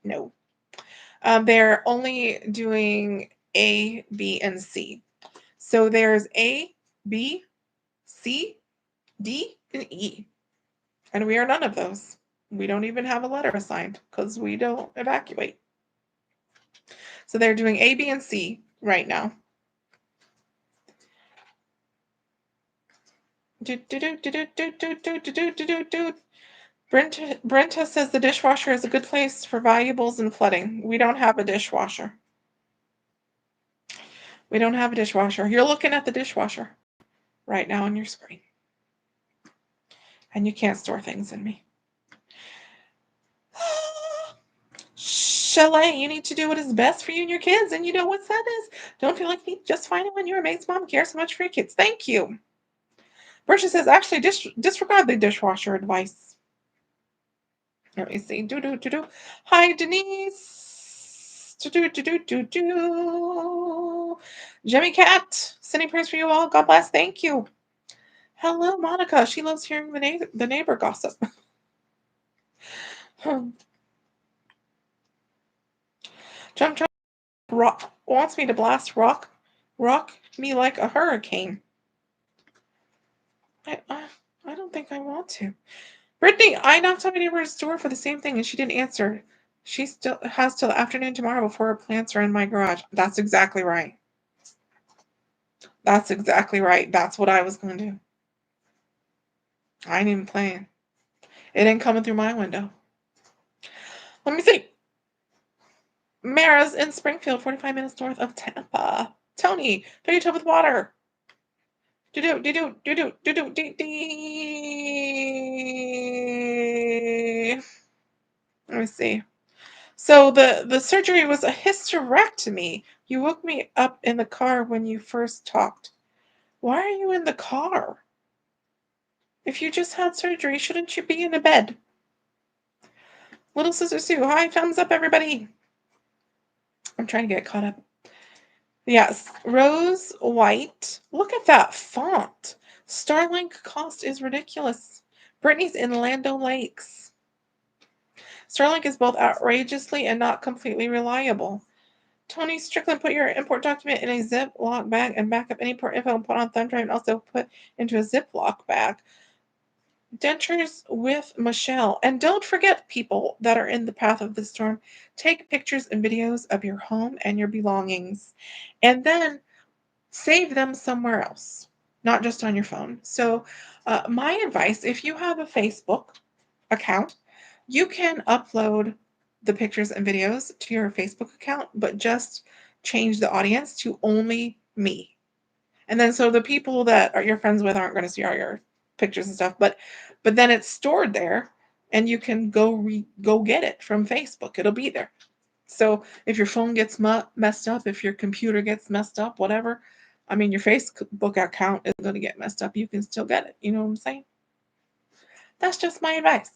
No. They're only doing A, B, and C. So there's A, B, C, D, and E. And we are none of those. We don't even have a letter assigned because we don't evacuate. So they're doing A, B, and C right now. Brenta says the dishwasher is a good place for valuables and flooding. We don't have a dishwasher. We don't have a dishwasher. You're looking at the dishwasher right now on your screen. And you can't store things in me. Chalet, you need to do what is best for you and your kids. And you know what that is? Don't feel like you just find it when you're a amazed mom. Care so much for your kids. Thank you. Bercia says, actually, disregard the dishwasher advice. Let me see. Hi, Denise. Jemmy Cat, sending prayers for you all. God bless. Thank you. Hello, Monica. She loves hearing the neighbor gossip. Jump rock wants me to blast rock me like a hurricane. I don't think I want to. Brittany, I knocked on my neighbor's door for the same thing and she didn't answer. She still has till the afternoon tomorrow before her plants are in my garage. That's exactly right. That's exactly right. That's what I was going to do. I ain't even playing. It ain't coming through my window. Let me see. Mara's in Springfield, 45 minutes north of Tampa. Tony, fill your tub with water. Let me see. So the surgery was a hysterectomy. You woke me up in the car when you first talked. Why are you in the car? If you just had surgery, shouldn't you be in a bed? Little Sister Sue, hi, thumbs up, everybody. I'm trying to get caught up. Yes, Rose White. Look at that font. Starlink cost is ridiculous. Brittany's in Land O'Lakes. Starlink is both outrageously and not completely reliable. Tony Strickland, put your import document in a Ziploc bag and back up any port info and put on thumb drive and also put into a Ziploc bag. Dentures with Michelle. And don't forget, people that are in the path of the storm, take pictures and videos of your home and your belongings. And then save them somewhere else, not just on your phone. So my advice, if you have a Facebook account, you can upload the pictures and videos to your Facebook account, but just change the audience to only me. And then so the people that are your friends with aren't going to see all your pictures and stuff, but then it's stored there and you can go get it from Facebook. It'll be there. So if your phone gets messed up, if your computer gets messed up, whatever, I mean, your Facebook account is going to get messed up. You can still get it. You know what I'm saying? That's just my advice.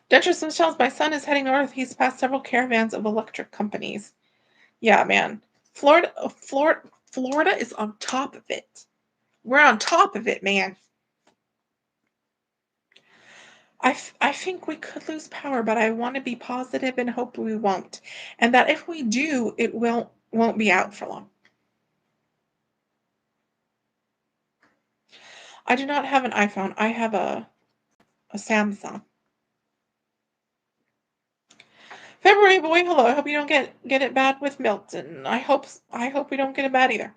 Duchess Michelle's, my son is heading north. He's passed several caravans of electric companies. Yeah, man. Florida is on top of it. We're on top of it, man. I think we could lose power, but I want to be positive and hope we won't. And that if we do, it won't be out for long. I do not have an iPhone. I have a Samsung. February boy, hello. I hope you don't get it bad with Milton. I hope we don't get it bad either.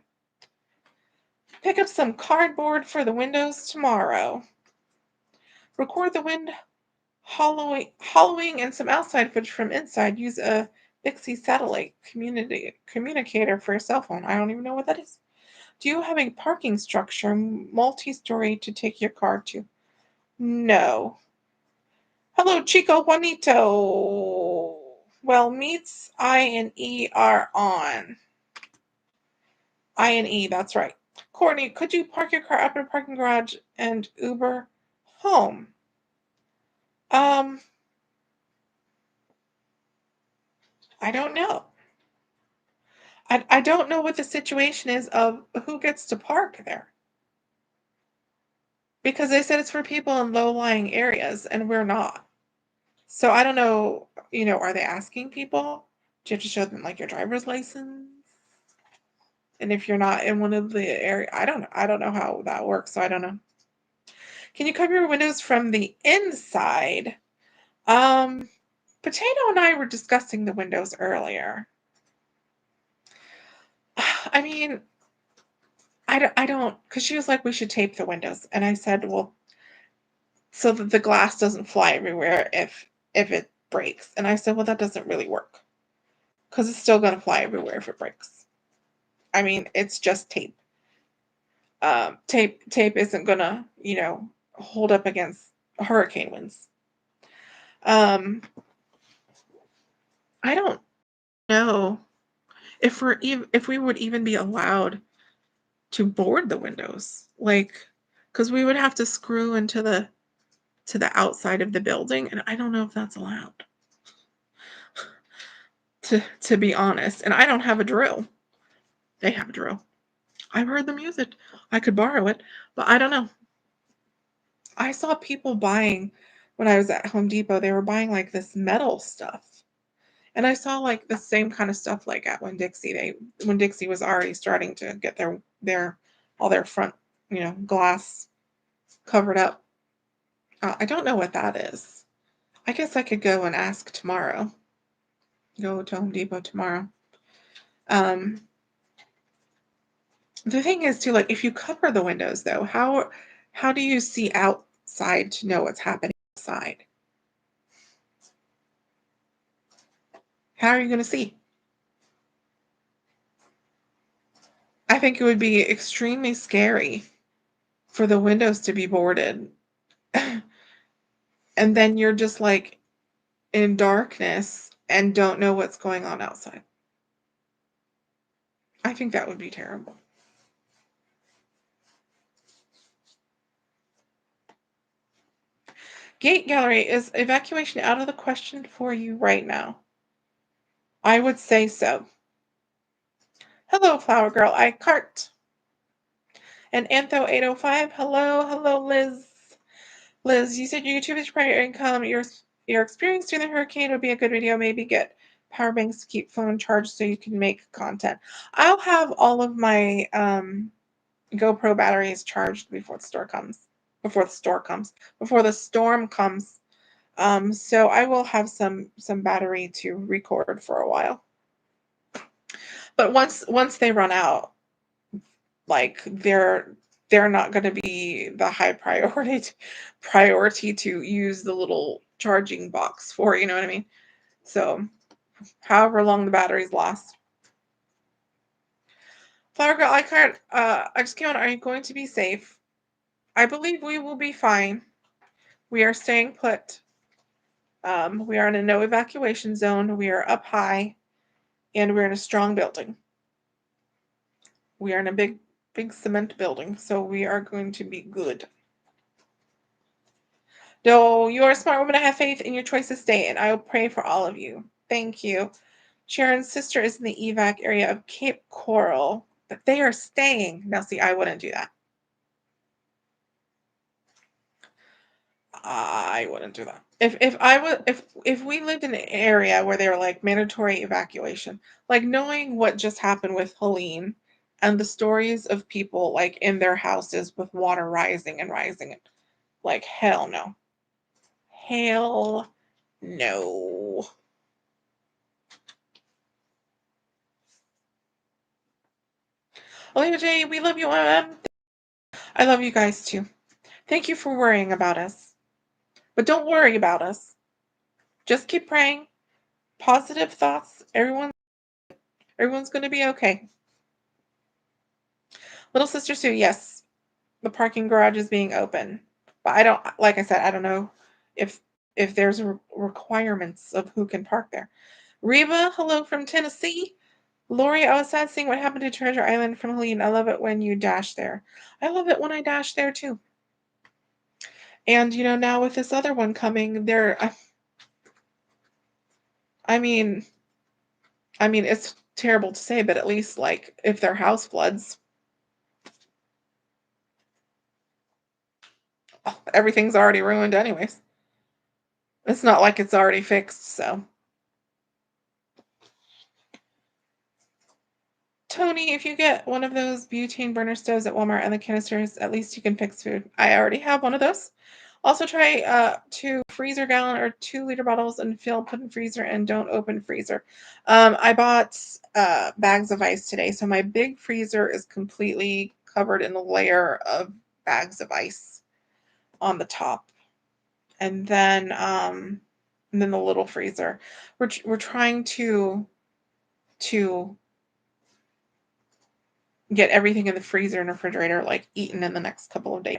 Pick up some cardboard for the windows tomorrow. Record the wind hollowing and some outside footage from inside. Use a Bixby satellite communicator for your cell phone. I don't even know what that is. Do you have a parking structure, multi-story, to take your car to? No. Hello, Chico Juanito. Well, meets I and E are on. I and E, that's right. Courtney, could you park your car up in a parking garage and Uber home? I don't know. I don't know what the situation is of who gets to park there. Because they said it's for people in low-lying areas, and we're not. So I don't know, are they asking people? Do you have to show them, like, your driver's license? And if you're not in one of the area, I don't know how that works, so I don't know. Can you cover your windows from the inside? Potato and I were discussing the windows earlier. I mean, I don't, because she was like, we should tape the windows. And I said, well, so that the glass doesn't fly everywhere if it breaks. And I said, well, that doesn't really work. Because it's still going to fly everywhere if it breaks. I mean, it's just tape. Tape isn't going to, hold up against hurricane winds. I don't know if we would even be allowed to board the windows, like, because we would have to screw into the outside of the building, and I don't know if that's allowed. To be honest, and I don't have a drill. They have a drill. I've heard them use it. I could borrow it, but I don't know. I saw people buying when I was at Home Depot. They were buying like this metal stuff. And I saw like the same kind of stuff like at Winn-Dixie. Winn-Dixie was already starting to get their all their front, glass covered up. I don't know what that is. I guess I could go and ask tomorrow. Go to Home Depot tomorrow. The thing is too, like, if you cover the windows though, how do you see outside to know what's happening outside? How are you going to see? I think it would be extremely scary for the windows to be boarded. And then you're just like in darkness and don't know what's going on outside. I think that would be terrible. Gate Gallery, is evacuation out of the question for you right now? I would say so. Hello, Flower Girl. I cart. And Antho805. Hello, Liz. Liz, you said your YouTube is your primary income. Your experience during the hurricane would be a good video. Maybe get power banks to keep phone charged so you can make content. I'll have all of my GoPro batteries charged before the store comes. Before the storm comes. So I will have some battery to record for a while. But once they run out, like they're not going to be the high priority to use the little charging box for, you know what I mean? So however long the batteries last. Flower Girl, I just came on. Are you going to be safe? I believe we will be fine. We are staying put. We are in a no evacuation zone. We are up high, and we're in a strong building. We are in a big cement building, so we are going to be good. Though you are a smart woman, I have faith in your choice to stay, and I will pray for all of you. Thank you. Sharon's sister is in the evac area of Cape Coral, but they are staying. Now, see, I wouldn't do that. I wouldn't do that. If we lived in an area where they were like mandatory evacuation, like knowing what just happened with Helene and the stories of people like in their houses with water rising and rising, like hell no. Hell no. Olivia J, we love you. I love you guys too. Thank you for worrying about us. But don't worry about us. Just keep praying. Positive thoughts. Everyone's going to be okay. Little Sister Sue, yes, the parking garage is being open. But I don't, like I said, I don't know if there's requirements of who can park there. Reba, hello from Tennessee. Lori, I was sad seeing what happened to Treasure Island from Helene. I love it when you dash there. I love it when I dash there too. And now with this other one coming, I mean, it's terrible to say, but at least like if their house floods, everything's already ruined anyways. It's not like it's already fixed, so. Tony, if you get one of those butane burner stoves at Walmart and the canisters, at least you can fix food. I already have one of those. Also try 2 freezer gallon or 2-liter bottles and put in freezer and don't open freezer. I bought bags of ice today, so my big freezer is completely covered in a layer of bags of ice on the top. And then the little freezer. We're trying to get everything in the freezer and refrigerator like eaten in the next couple of days.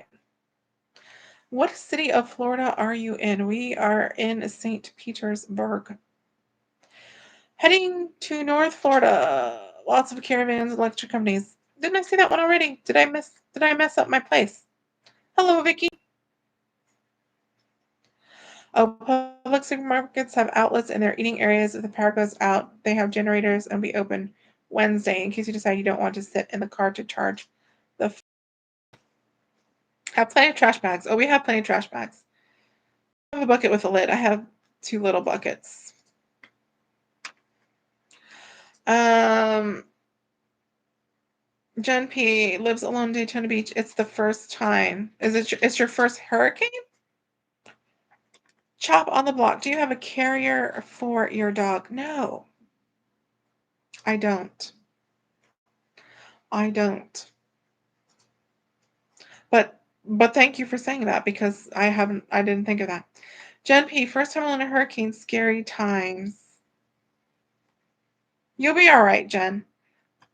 What city of Florida are you in? We are in St. Petersburg. Heading to North Florida. Lots of caravans, electric companies. Didn't I see that one already? Did I mess up my place? Hello, Vicky. Oh, public supermarkets have outlets in their eating areas. If the power goes out, they have generators and be open Wednesday in case you decide you don't want to sit in the car to charge the. Have plenty of trash bags. Oh, we have plenty of trash bags. I have a bucket with a lid. I have 2 little buckets. Jen P lives alone in Daytona Beach. It's the first time. It's your first hurricane? Chop on the block. Do you have a carrier for your dog? No. I don't. But thank you for saying that because I didn't think of that. Jen P, first time alone in a hurricane, scary times. You'll be all right, Jen.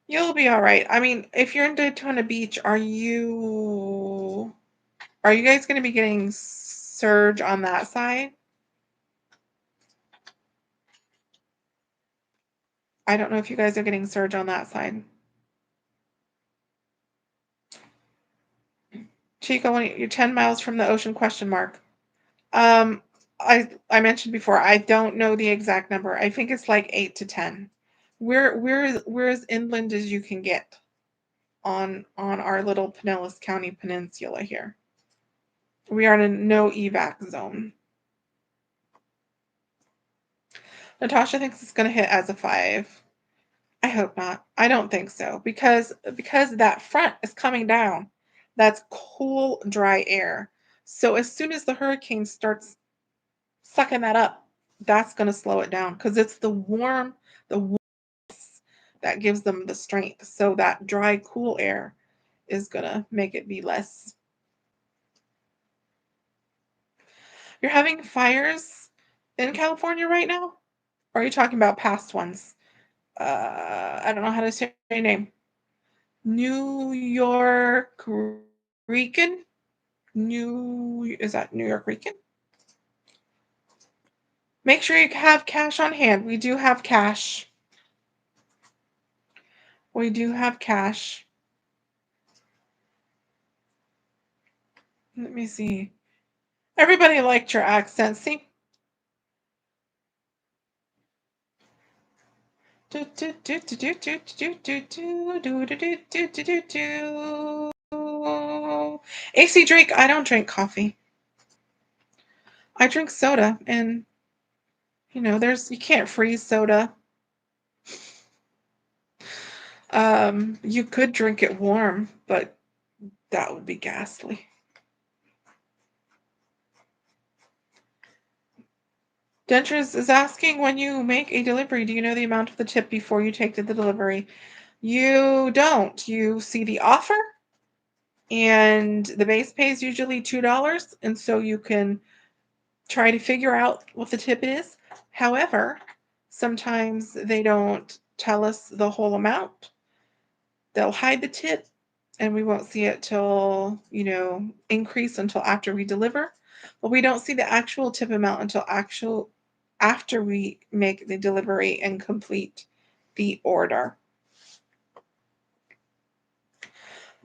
You'll be all right. I mean, if you're in Daytona Beach, are you guys going to be getting surge on that side? I don't know if you guys are getting surge on that side. Chico, when you're 10 miles from the ocean, question mark. I mentioned before, I don't know the exact number. I think it's like 8 to 10. We're as inland as you can get on our little Pinellas County peninsula here. We are in a no evac zone. Natasha thinks it's going to hit as a 5. I hope not. I don't think so because that front is coming down. That's cool, dry air. So as soon as the hurricane starts sucking that up, that's going to slow it down because it's the warmth that gives them the strength. So that dry, cool air is going to make it be less. You're having fires in California right now? Or are you talking about past ones? I don't know how to say your name. New York Rican? Is that New York Rican? Make sure you have cash on hand. We do have cash. We do have cash. Let me see. Everybody liked your accent. See? AC drink. I don't drink coffee. I drink soda, and you can't freeze soda. You could drink it warm, but that would be ghastly. Dentures is asking, when you make a delivery, do you know the amount of the tip before you take to the delivery? You don't. You see the offer, and the base pay is usually $2, and so you can try to figure out what the tip is. However, sometimes they don't tell us the whole amount. They'll hide the tip, and we won't see it till, increase until after we deliver. But we don't see the actual tip amount until after we make the delivery and complete the order.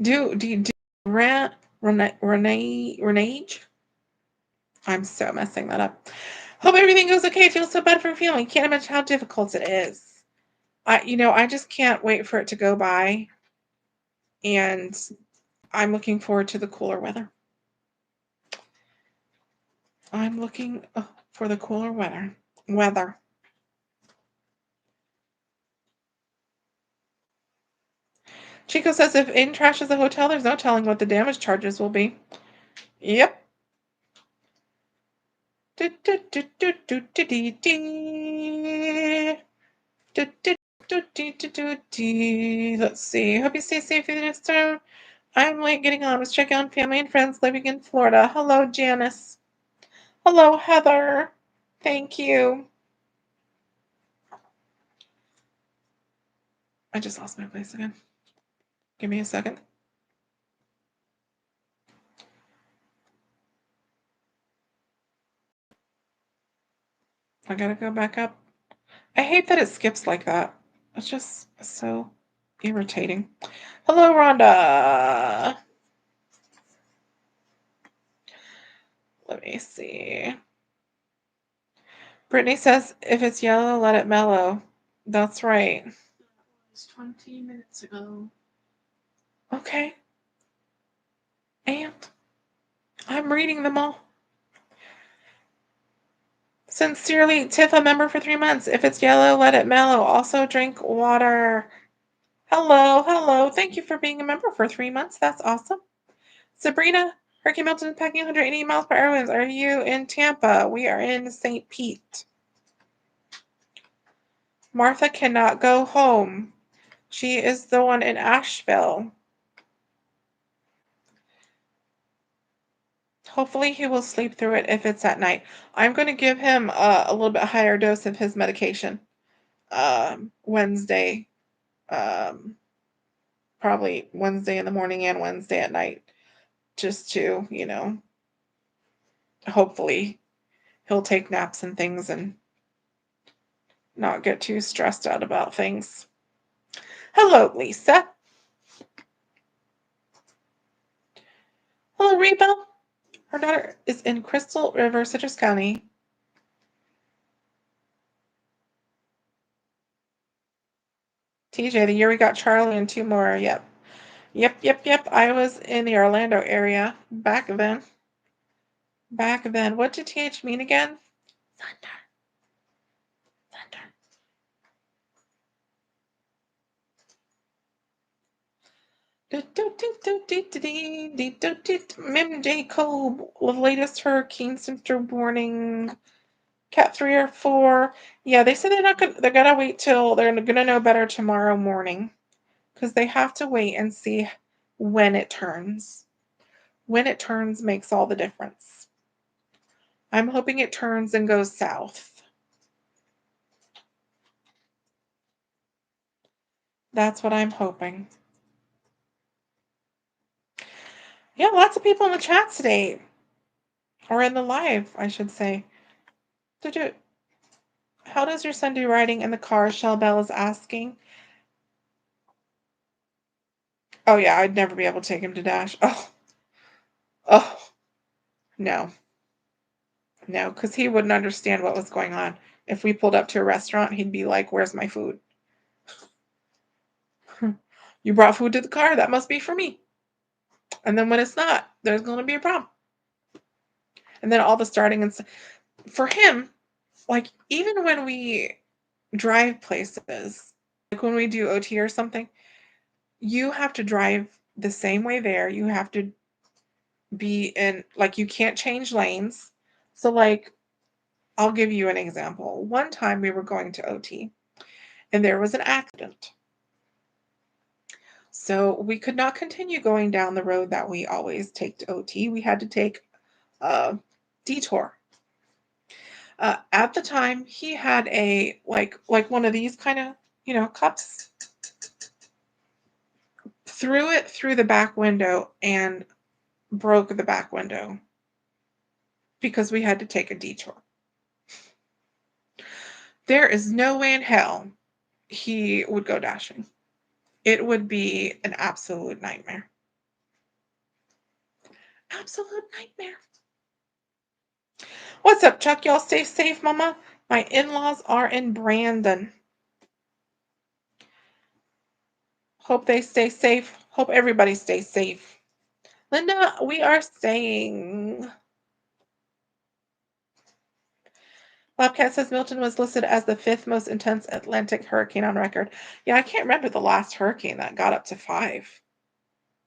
Do Renage? I'm so messing that up. Hope everything goes okay. I feel so bad for feeling. Can't imagine how difficult it is. I just can't wait for it to go by, and I'm looking forward to the cooler weather. I'm looking for the cooler weather. Chico says if Aiden trashes the hotel, there's no telling what the damage charges will be. Yep. Let's see. Hope you stay safe for the next time. I'm late getting on. Was checking on family and friends living in Florida. Hello, Janice. Hello, Heather. Thank you. I just lost my place again. Give me a second. I gotta go back up. I hate that it skips like that. It's just so irritating. Hello, Rhonda. Let me see. Brittany says, if it's yellow, let it mellow. That's right. That was 20 minutes ago. Okay. And I'm reading them all. Sincerely, Tifa member for 3 months. If it's yellow, let it mellow. Also drink water. Hello. Thank you for being a member for 3 months. That's awesome. Sabrina, Hurricane Milton packing 180 miles per hour winds. Are you in Tampa? We are in St. Pete. Martha cannot go home. She is the one in Asheville. Hopefully he will sleep through it if it's at night. I'm going to give him a little bit higher dose of his medication Wednesday. Probably Wednesday in the morning and Wednesday at night. Just to, hopefully he'll take naps and things and not get too stressed out about things. Hello, Lisa. Hello, Reba. Her daughter is in Crystal River, Citrus County. TJ, the year we got Charlie and 2 more. Yep. I was in the Orlando area back then. What did TH mean again? Thunder. Mim J. Cole, latest hurricane center warning. Cat 3 or 4. Yeah, they said they're gonna wait till they're gonna know better tomorrow morning. Because they have to wait and see when it turns. When it turns makes all the difference. I'm hoping it turns and goes south. That's what I'm hoping. Yeah, lots of people in the chat today. Or in the live, I should say. How does your son do riding in the car? Shell Bell is asking. Oh yeah, I'd never be able to take him to Dash. Oh, no. No, because he wouldn't understand what was going on. If we pulled up to a restaurant, he'd be like, "Where's my food?" You brought food to the car, that must be for me. And then when it's not, there's going to be a problem. And then all the starting and for him, like even when we drive places, like when we do OT or something, you have to drive the same way there. You have to be in, like, you can't change lanes. So, like, I'll give you an example. One time we were going to OT and there was an accident. So we could not continue going down the road that we always take to OT. We had to take a detour. At the time, he had a like one of these kind of cups. Threw it through the back window and broke the back window because we had to take a detour. There is no way in hell he would go dashing. It would be an absolute nightmare. Absolute nightmare. What's up, Chuck? Y'all stay safe, Mama. My in-laws are in Brandon. Hope they stay safe. Hope everybody stays safe. Linda, we are staying. Bobcat says Milton was listed as the 5th most intense Atlantic hurricane on record. Yeah, I can't remember the last hurricane that got up to 5.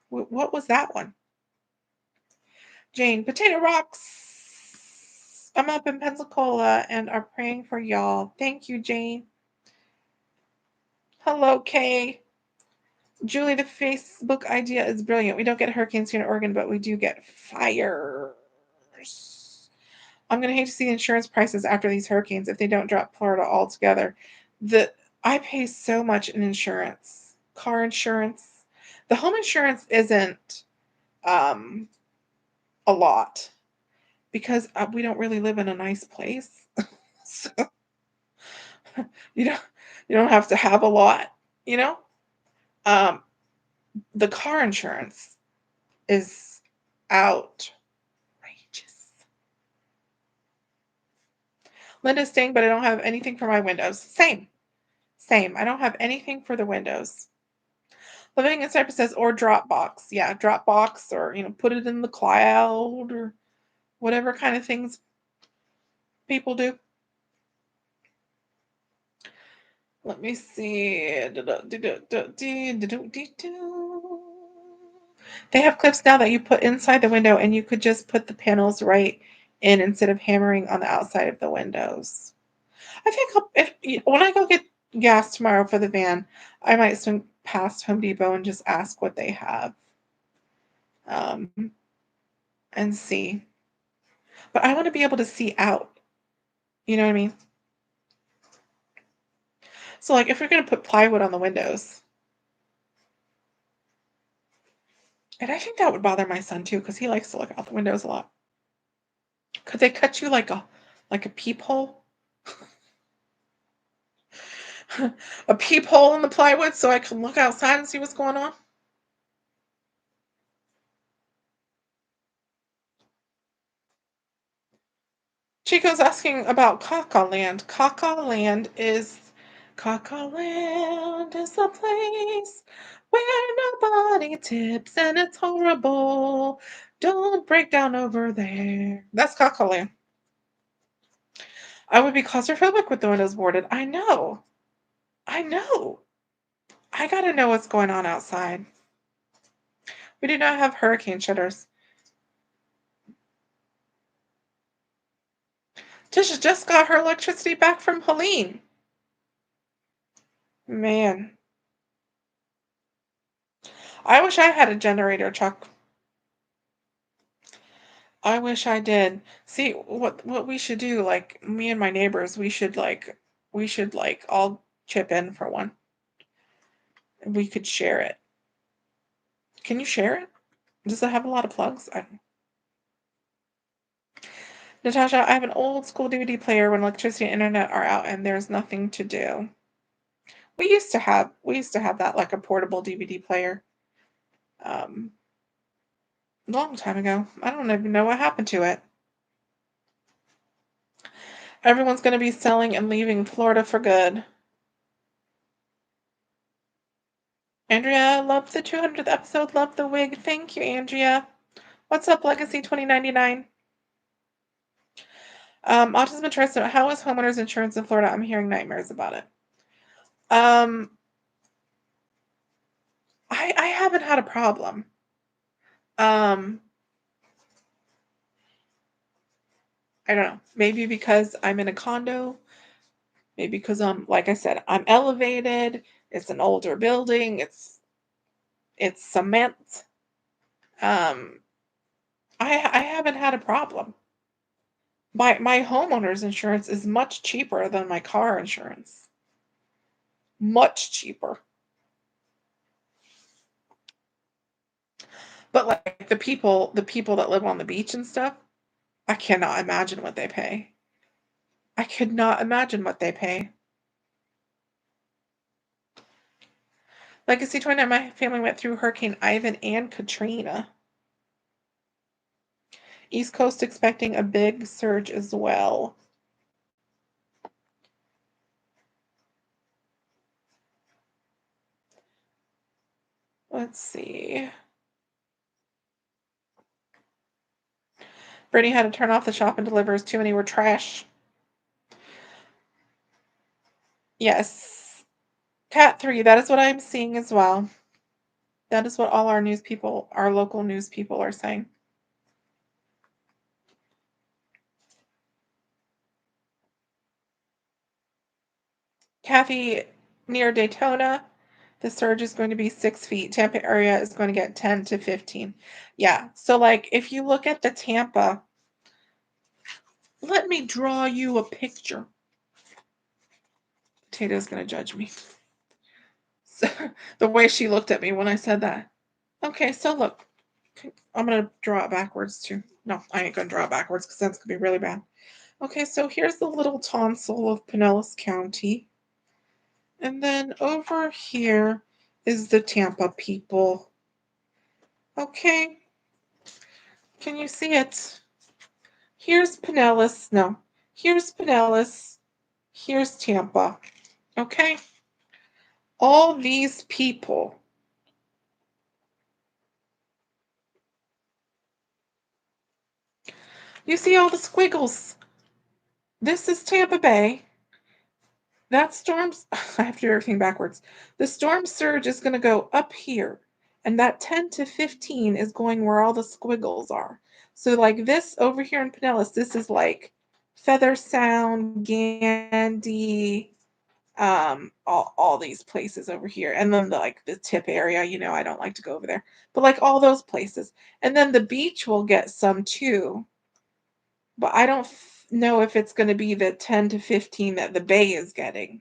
What was that one? Jane, Potato Rocks. I'm up in Pensacola and are praying for y'all. Thank you, Jane. Hello, Kay. Julie, the Facebook idea is brilliant. We don't get hurricanes here in Oregon, but we do get fires. I'm going to hate to see insurance prices after these hurricanes if they don't drop Florida altogether. I pay so much in insurance, car insurance. The home insurance isn't a lot because we don't really live in a nice place. So you don't have to have a lot, you know. The car insurance is outrageous. Linda's staying, but I don't have anything for my windows. Same. I don't have anything for the windows. Living in Cyprus says, or Dropbox. Yeah, Dropbox, or put it in the cloud, or whatever kind of things people do. Let me see. They have clips now that you put inside the window, and you could just put the panels right in instead of hammering on the outside of the windows. I think when I go get gas tomorrow for the van, I might swing past Home Depot and just ask what they have, and see. But I want to be able to see out. You know what I mean? So, like, if we're going to put plywood on the windows, and I think that would bother my son too, because he likes to look out the windows a lot. Could they cut you like a peephole? A peephole in the plywood so I can look outside and see what's going on? Chico's asking about Kakaland. Kakaland is a place where nobody tips and it's horrible. Don't break down over there. That's Kakaland. I would be claustrophobic with the windows boarded. I know. I gotta know what's going on outside. We do not have hurricane shutters. Tisha just got her electricity back from Helene. Man. I wish I had a generator, Chuck. I wish I did. See, what we should do, like me and my neighbors, we should all chip in for one. We could share it. Can you share it? Does it have a lot of plugs? Natasha, I have an old school DVD player when electricity and internet are out and there's nothing to do. We used to have that, like a portable DVD player. A long time ago. I don't even know what happened to it. Everyone's going to be selling and leaving Florida for good. Andrea, love the 200th episode. Love the wig. Thank you, Andrea. What's up, Legacy 2099? Autism and Trust. How is homeowners insurance in Florida? I'm hearing nightmares about it. I haven't had a problem. I don't know. Maybe because I'm in a condo. Maybe because like I said, I'm elevated. It's an older building. It's cement. I haven't had a problem. My homeowner's insurance is much cheaper than my car insurance. Much cheaper. But like the people that live on the beach and stuff, I cannot imagine what they pay. I could not imagine what they pay. Legacy 29, my family went through Hurricane Ivan and Katrina. East Coast expecting a big surge as well. Let's see. Brittany had to turn off the shop and delivers. Too many were trash. Yes. Cat 3, that is what I'm seeing as well. That is what all our local news people are saying. Kathy, near Daytona, the surge is going to be 6 feet. Tampa area is going to get 10 to 15. Yeah, so like if you look at the Tampa, let me draw you a picture. Potato's going to judge me. So, the way she looked at me when I said that. Okay, so look. I'm going to draw it backwards too. No, I ain't going to draw it backwards because that's going to be really bad. Okay, so here's the little tonsil of Pinellas County. And then over here is the Tampa people. Okay. Can you see it? Here's Pinellas. No. Here's Pinellas. Here's Tampa. Okay. All these people. You see all the squiggles? This is Tampa Bay. That storm's, I have to do everything backwards. The storm surge is going to go up here. And that 10 to 15 is going where all the squiggles are. So like this over here in Pinellas, this is like Feather Sound, Gandy, all these places over here. And then the tip area, I don't like to go over there. But like all those places. And then the beach will get some too. But I don't know if it's going to be the 10 to 15 that the Bay is getting.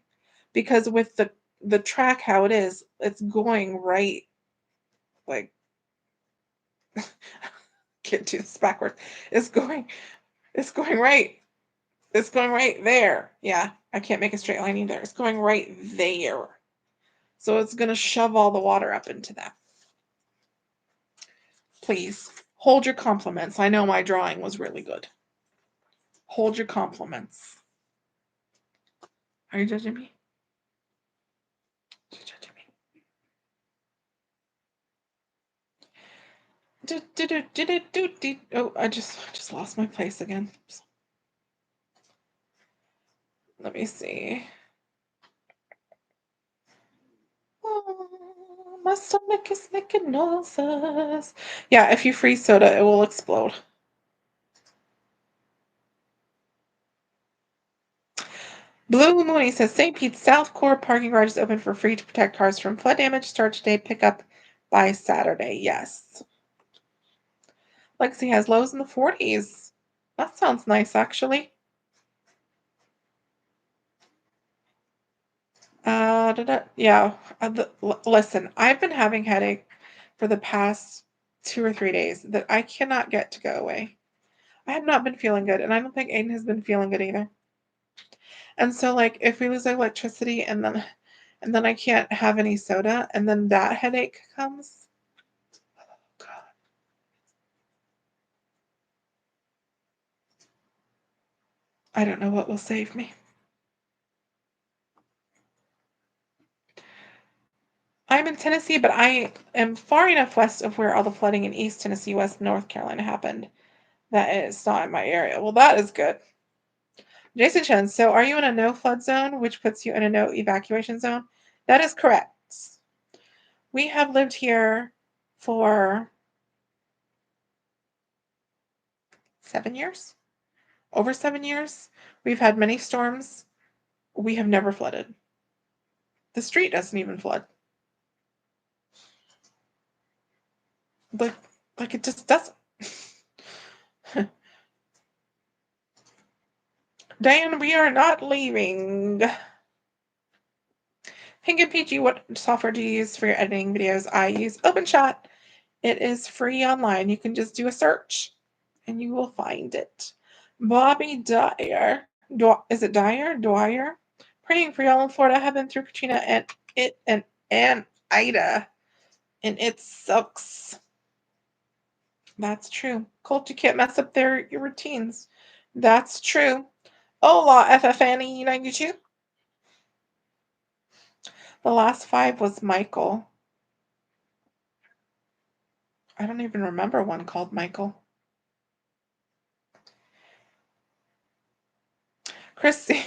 Because with the track how it is, it's going right, like, can't do this backwards. It's going right. It's going right there. Yeah, I can't make a straight line either. It's going right there. So it's going to shove all the water up into that. Please, hold your compliments. I know my drawing was really good. Hold your compliments. Are you judging me? You're judging me. Oh, I just lost my place again. Let me see. My stomach is making noises. Yeah, if you freeze soda, it will explode. Blue Mooney says St. Pete's South Core parking garage is open for free to protect cars from flood damage. Start today, pick up by Saturday. Yes. Lexi has lows in the 40s. That sounds nice, actually. Yeah. Listen, I've been having headache for the past 2 or 3 days that I cannot get to go away. I have not been feeling good, and I don't think Aiden has been feeling good either. And so, like, if we lose electricity and then I can't have any soda, and then that headache comes. Oh, God. I don't know what will save me. I'm in Tennessee, but I am far enough west of where all the flooding in East Tennessee, West North Carolina happened that it's not in my area. Well, that is good. Jason Chen, so are you in a no flood zone, which puts you in a no evacuation zone? That is correct. We have lived here for 7 years, over 7 years. We've had many storms. We have never flooded. The street doesn't even flood. Like, like it just doesn't. Dan, we are not leaving. Pink and Peachy, what software do you use for your editing videos? I use OpenShot. It is free online. You can just do a search and you will find it. Bobby Dyer. Is it Dyer? Dwyer? Praying for y'all in Florida. I have been through Katrina and Ida. And it sucks. That's true. Colt, you can't mess up your routines. That's true. Hola, FFNE92. The last 5 was Michael. I don't even remember one called Michael. Christine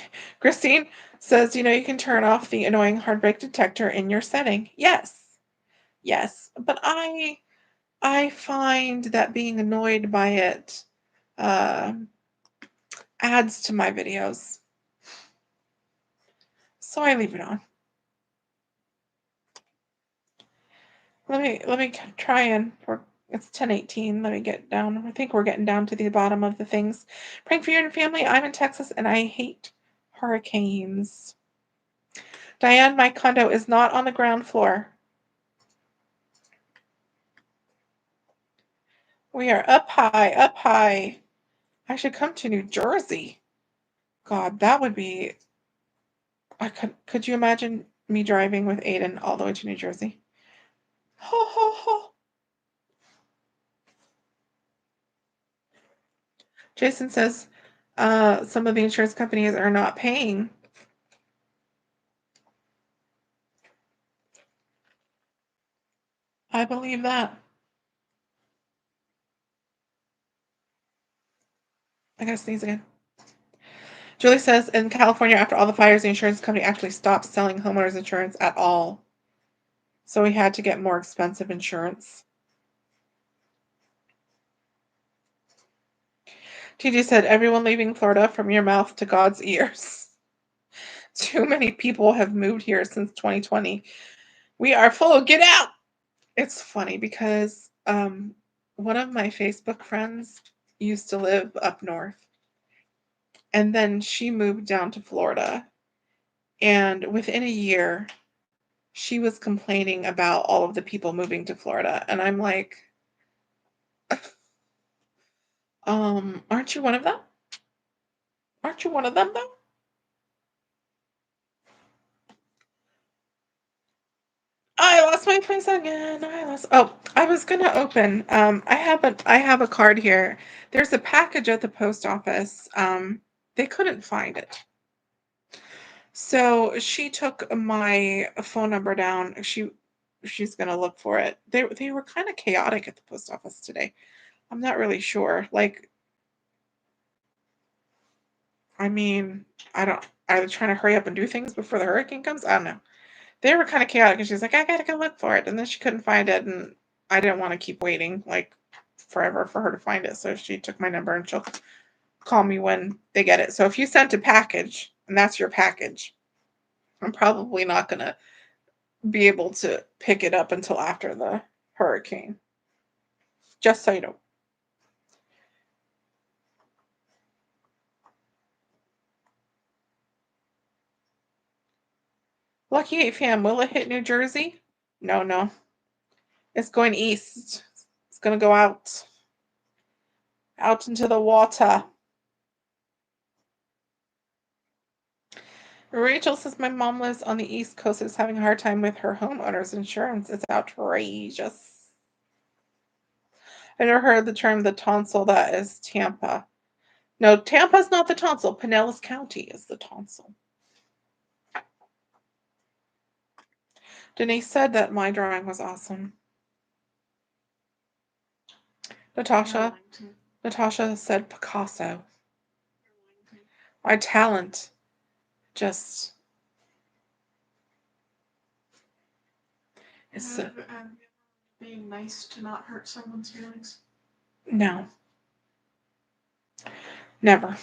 says, you can turn off the annoying heartbreak detector in your setting. Yes. Yes. But I find that being annoyed by it adds to my videos. So I leave it on. Let me try and work. It's 10:18. Let me get down. I think we're getting down to the bottom of the things. Praying for you and family. I'm in Texas and I hate hurricanes. Diane, my condo is not on the ground floor. We are up high, up high. I should come to New Jersey. God, that would be. Could you imagine me driving with Aiden all the way to New Jersey? Ho ho ho. Jason says some of the insurance companies are not paying. I believe that. I gotta sneeze again. Julie says in California, after all the fires, the insurance company actually stopped selling homeowners insurance at all. So we had to get more expensive insurance. TJ said, everyone leaving Florida from your mouth to God's ears. Too many people have moved here since 2020. We are full. Get out. It's funny because one of my Facebook friends used to live up north. And then she moved down to Florida. And within a year, she was complaining about all of the people moving to Florida. And I'm like, aren't you one of them? Aren't you one of them though? I lost my place again. I was gonna open. I have a card here. There's a package at the post office. They couldn't find it. So she took my phone number down. She's gonna look for it. They were kind of chaotic at the post office today. I'm not really sure. Like, I mean, I don't. Are they trying to hurry up and do things before the hurricane comes? I don't know. They were kind of chaotic, and she's like, I gotta go look for it. And then she couldn't find it, and I didn't want to keep waiting like forever for her to find it. So she took my number and she'll call me when they get it. So if you sent a package and that's your package, I'm probably not gonna be able to pick it up until after the hurricane. Just so you know. Lucky 8 fam, will it hit New Jersey? No, no. It's going east. It's gonna go out into the water. Rachel says my mom lives on the East Coast and is having a hard time with her homeowner's insurance. It's outrageous. I never heard the term the tonsil. That is Tampa. No, Tampa's not the tonsil. Pinellas County is the tonsil. Denise said that my drawing was awesome. Natasha said Picasso. My talent just is being nice to not hurt someone's feelings. No. Never.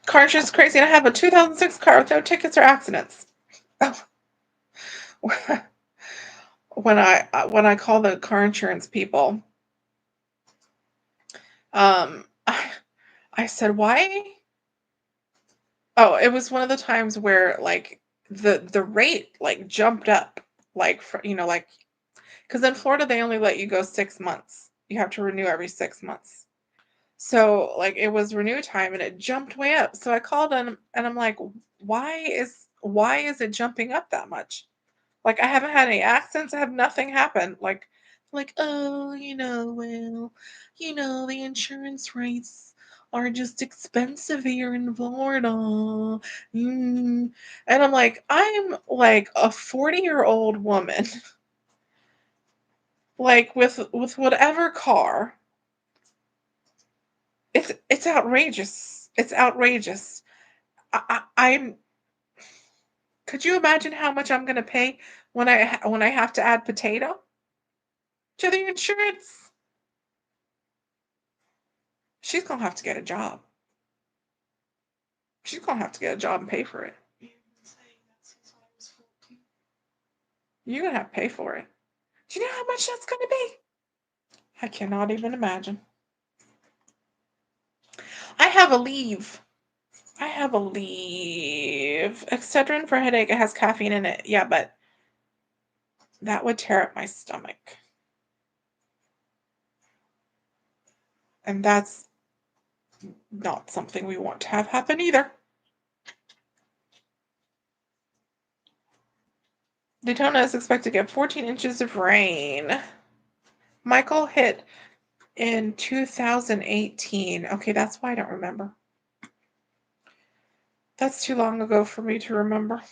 Car insurance is crazy, and I have a 2006 car with no tickets or accidents. Oh. When I call the car insurance people, I said, why? Oh, it was one of the times where like the rate like jumped up, like like because in Florida they only let you go 6 months. You have to renew every 6 months. So like it was renew time and it jumped way up. So I called them and I'm like, why is it jumping up that much? Like I haven't had any accidents. I have nothing happen. Like, oh, well, the insurance rates are just expensive here in Florida. And I'm like, I'm like a 40-year-old woman, like with whatever car. It's outrageous. It's outrageous. I'm. Could you imagine how much I'm going to pay when I have to add potato to the insurance? She's going to have to get a job. She's going to have to get a job and pay for it. You're going to have to pay for it. Do you know how much that's going to be? I cannot even imagine. I have a leave. Excedrin for headache. It has caffeine in it. Yeah, but that would tear up my stomach. And that's not something we want to have happen either. Daytona is expected to get 14 inches of rain. Michael hit in 2018. Okay, that's why I don't remember. That's too long ago for me to remember.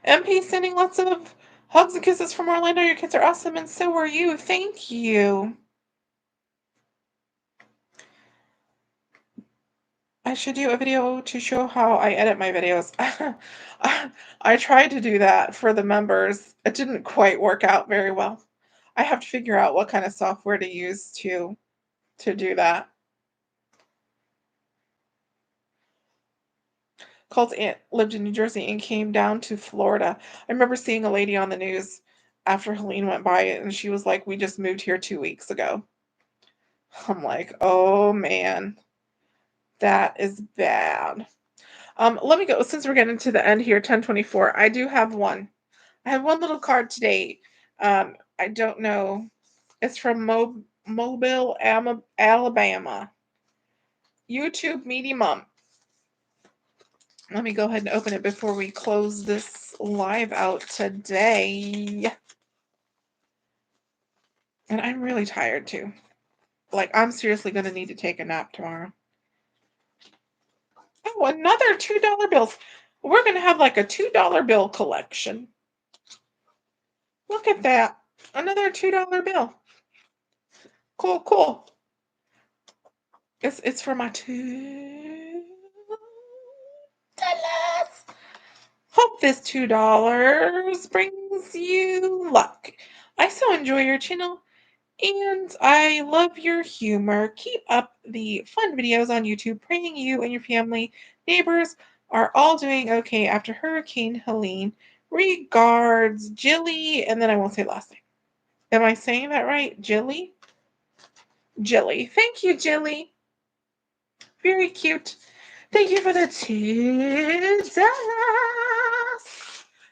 MP sending lots of hugs and kisses from Orlando. Your kids are awesome, and so are you. Thank you. I should do a video to show how I edit my videos. I tried to do that for the members. It didn't quite work out very well. I have to figure out what kind of software to use to do that. Cole's aunt lived in New Jersey and came down to Florida. I remember seeing a lady on the news after Helene went by and she was like, we just moved here 2 weeks ago. I'm like, oh man, that is bad. Let me go, since we're getting to the end here, 10:24. I do have one. I have one little card today. I don't know. It's from Mobile, Alabama. YouTube Meaty Mom. Let me go ahead and open it before we close this live out today. And I'm really tired too. Like, I'm seriously going to need to take a nap tomorrow. Oh, another $2 bills. We're going to have like a $2 bill collection. Look at that. Another $2 bill. Cool, cool. It's for my $2. Hope this $2 brings you luck. I so enjoy your channel and I love your humor. Keep up the fun videos on YouTube. Praying you and your family, neighbors are all doing okay after Hurricane Helene. Regards, Jilly, and then I won't say last name. Am I saying that right? Jilly? Jilly. Thank you, Jilly. Very cute. Thank you for the $2.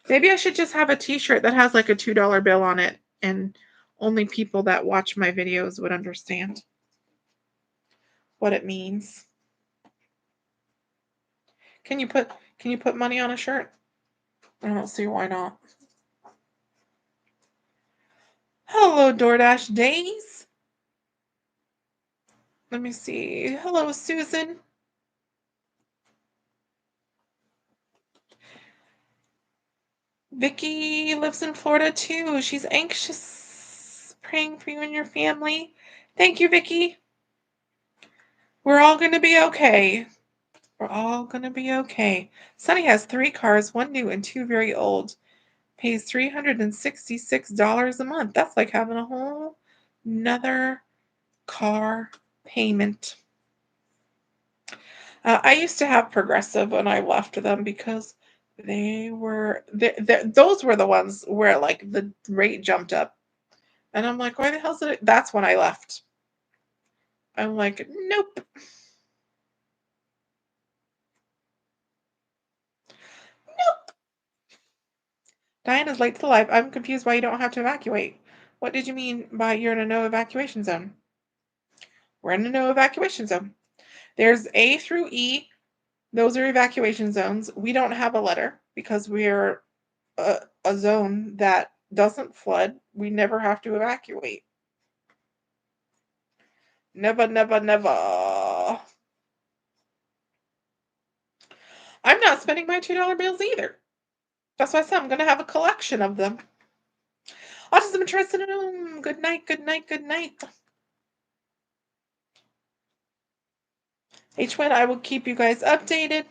Maybe I should just have a t-shirt that has like a $2 bill on it and only people that watch my videos would understand what it means. Can you put money on a shirt? I don't see why not. Hello, DoorDash Days. Let me see. Hello, Susan. Vicky lives in Florida too. She's anxious, praying for you and your family. Thank you, Vicky. We're all going to be okay. We're all going to be okay. Sonny has 3 cars, 1 new and 2 very old. Pays $366 a month. That's like having a whole another car payment. I used to have Progressive when I left them because those were the ones where like the rate jumped up. And I'm like, why the hell did it? That's when I left. I'm like, nope. Nope. Diana's late to the live. I'm confused why you don't have to evacuate. What did you mean by you're in a no evacuation zone? We're in a no evacuation zone. There's A through E. Those are evacuation zones. We don't have a letter because we're a zone that doesn't flood. We never have to evacuate. Never, never, never. I'm not spending my $2 bills either. That's why I said I'm going to have a collection of them. Autism interested in them. Good night, good night, good night. H1, I will keep you guys updated.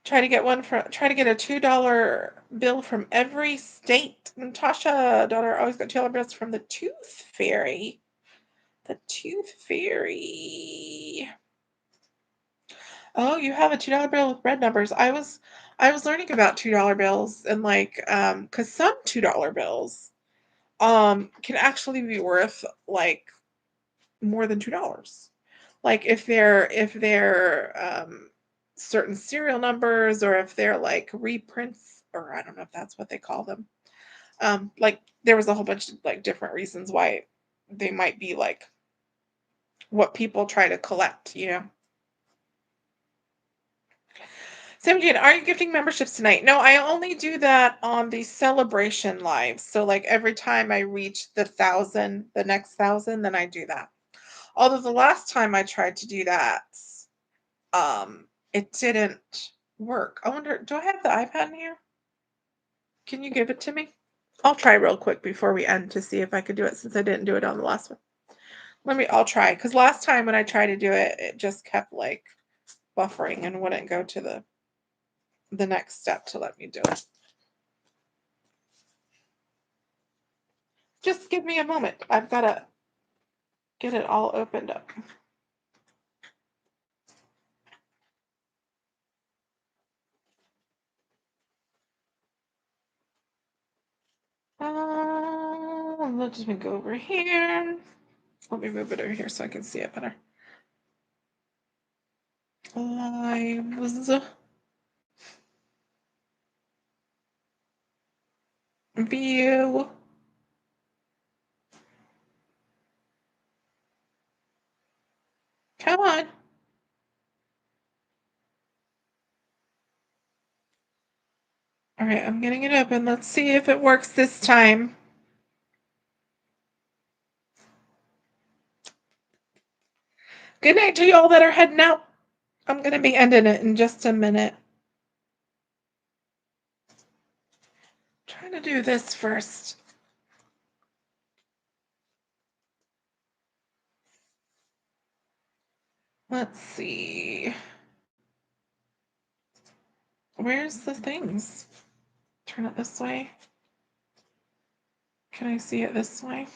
Try to get a $2 bill from every state. Natasha, daughter, always got $2 bills from the Tooth Fairy. The Tooth Fairy. Oh, you have a $2 bill with red numbers. I was learning about $2 bills and like because some $2 bills can actually be worth like more than $2. Like if they're certain serial numbers or if they're like reprints, or I don't know if that's what they call them. Like there was a whole bunch of like different reasons why they might be like what people try to collect, you know. 17, are you gifting memberships tonight? No, I only do that on the celebration live. So like every time I reach the 1,000, the next 1,000, then I do that. Although the last time I tried to do that, it didn't work. I wonder, do I have the iPad in here? Can you give it to me? I'll try real quick before we end to see if I could do it since I didn't do it on the last one. I'll try. Because last time when I tried to do it, it just kept like buffering and wouldn't go to the next step to let me do it. Just give me a moment. I've got to get it all opened up. Let me go over here. Let me move it over here so I can see it better. Lives. View. Come on. All right, I'm getting it open. Let's see if it works this time. Good night to you all that are heading out. I'm going to be ending it in just a minute. Trying to do this first. Let's see. Where's the things? Turn it this way. Can I see it this way?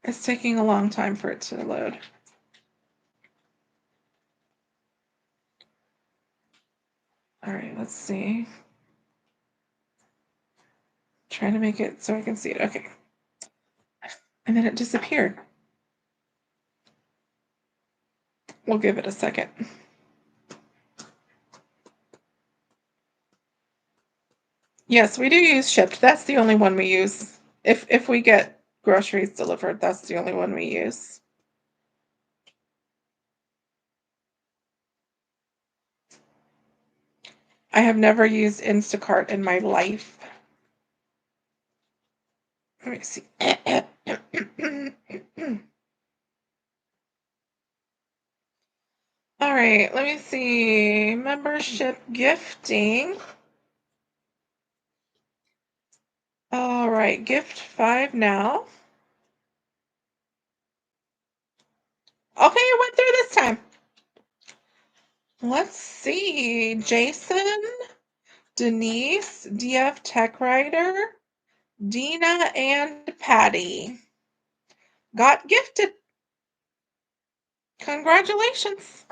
It's taking a long time for it to load. All right, let's see. Trying to make it so I can see it. Okay. And then it disappeared. We'll give it a second. Yes, we do use Shipt. That's the only one we use. If we get groceries delivered, that's the only one we use. I have never used Instacart in my life. Let me see. All right, let me see. Membership gifting. All right, gift 5 now. Okay, it went through this time. Let's see. Jason, Denise, DF Tech Writer, Dina, and Patty got gifted. Congratulations.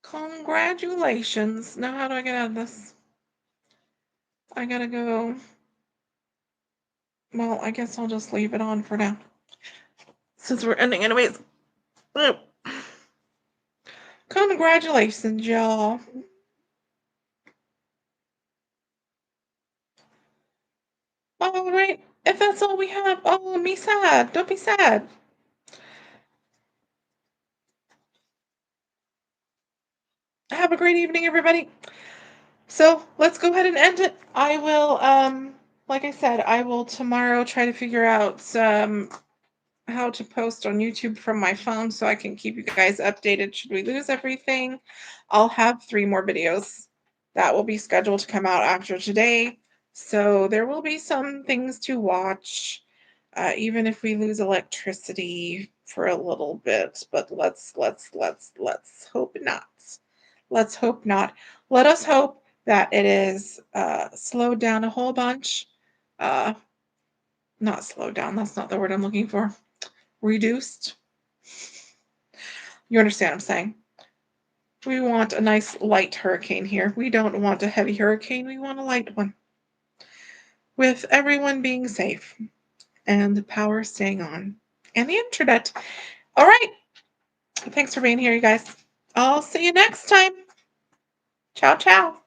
Congratulations. Now, how do I get out of this? I gotta go. Well, I guess I'll just leave it on for now. Since we're ending anyways. Congratulations, y'all. All right. If that's all we have, oh, me sad. Don't be sad. Have a great evening, everybody. So let's go ahead and end it. I will, like I said, I will tomorrow try to figure out how to post on YouTube from my phone so I can keep you guys updated. Should we lose everything? I'll have 3 more videos that will be scheduled to come out after today. So there will be some things to watch, even if we lose electricity for a little bit. But let's hope not. Let's hope not. Let us hope that it is slowed down a whole bunch. Not slowed down. That's not the word I'm looking for. Reduced. You understand what I'm saying? We want a nice light hurricane here. We don't want a heavy hurricane. We want a light one. With everyone being safe and the power staying on and the internet. All right. Thanks for being here, you guys. I'll see you next time. Ciao, ciao.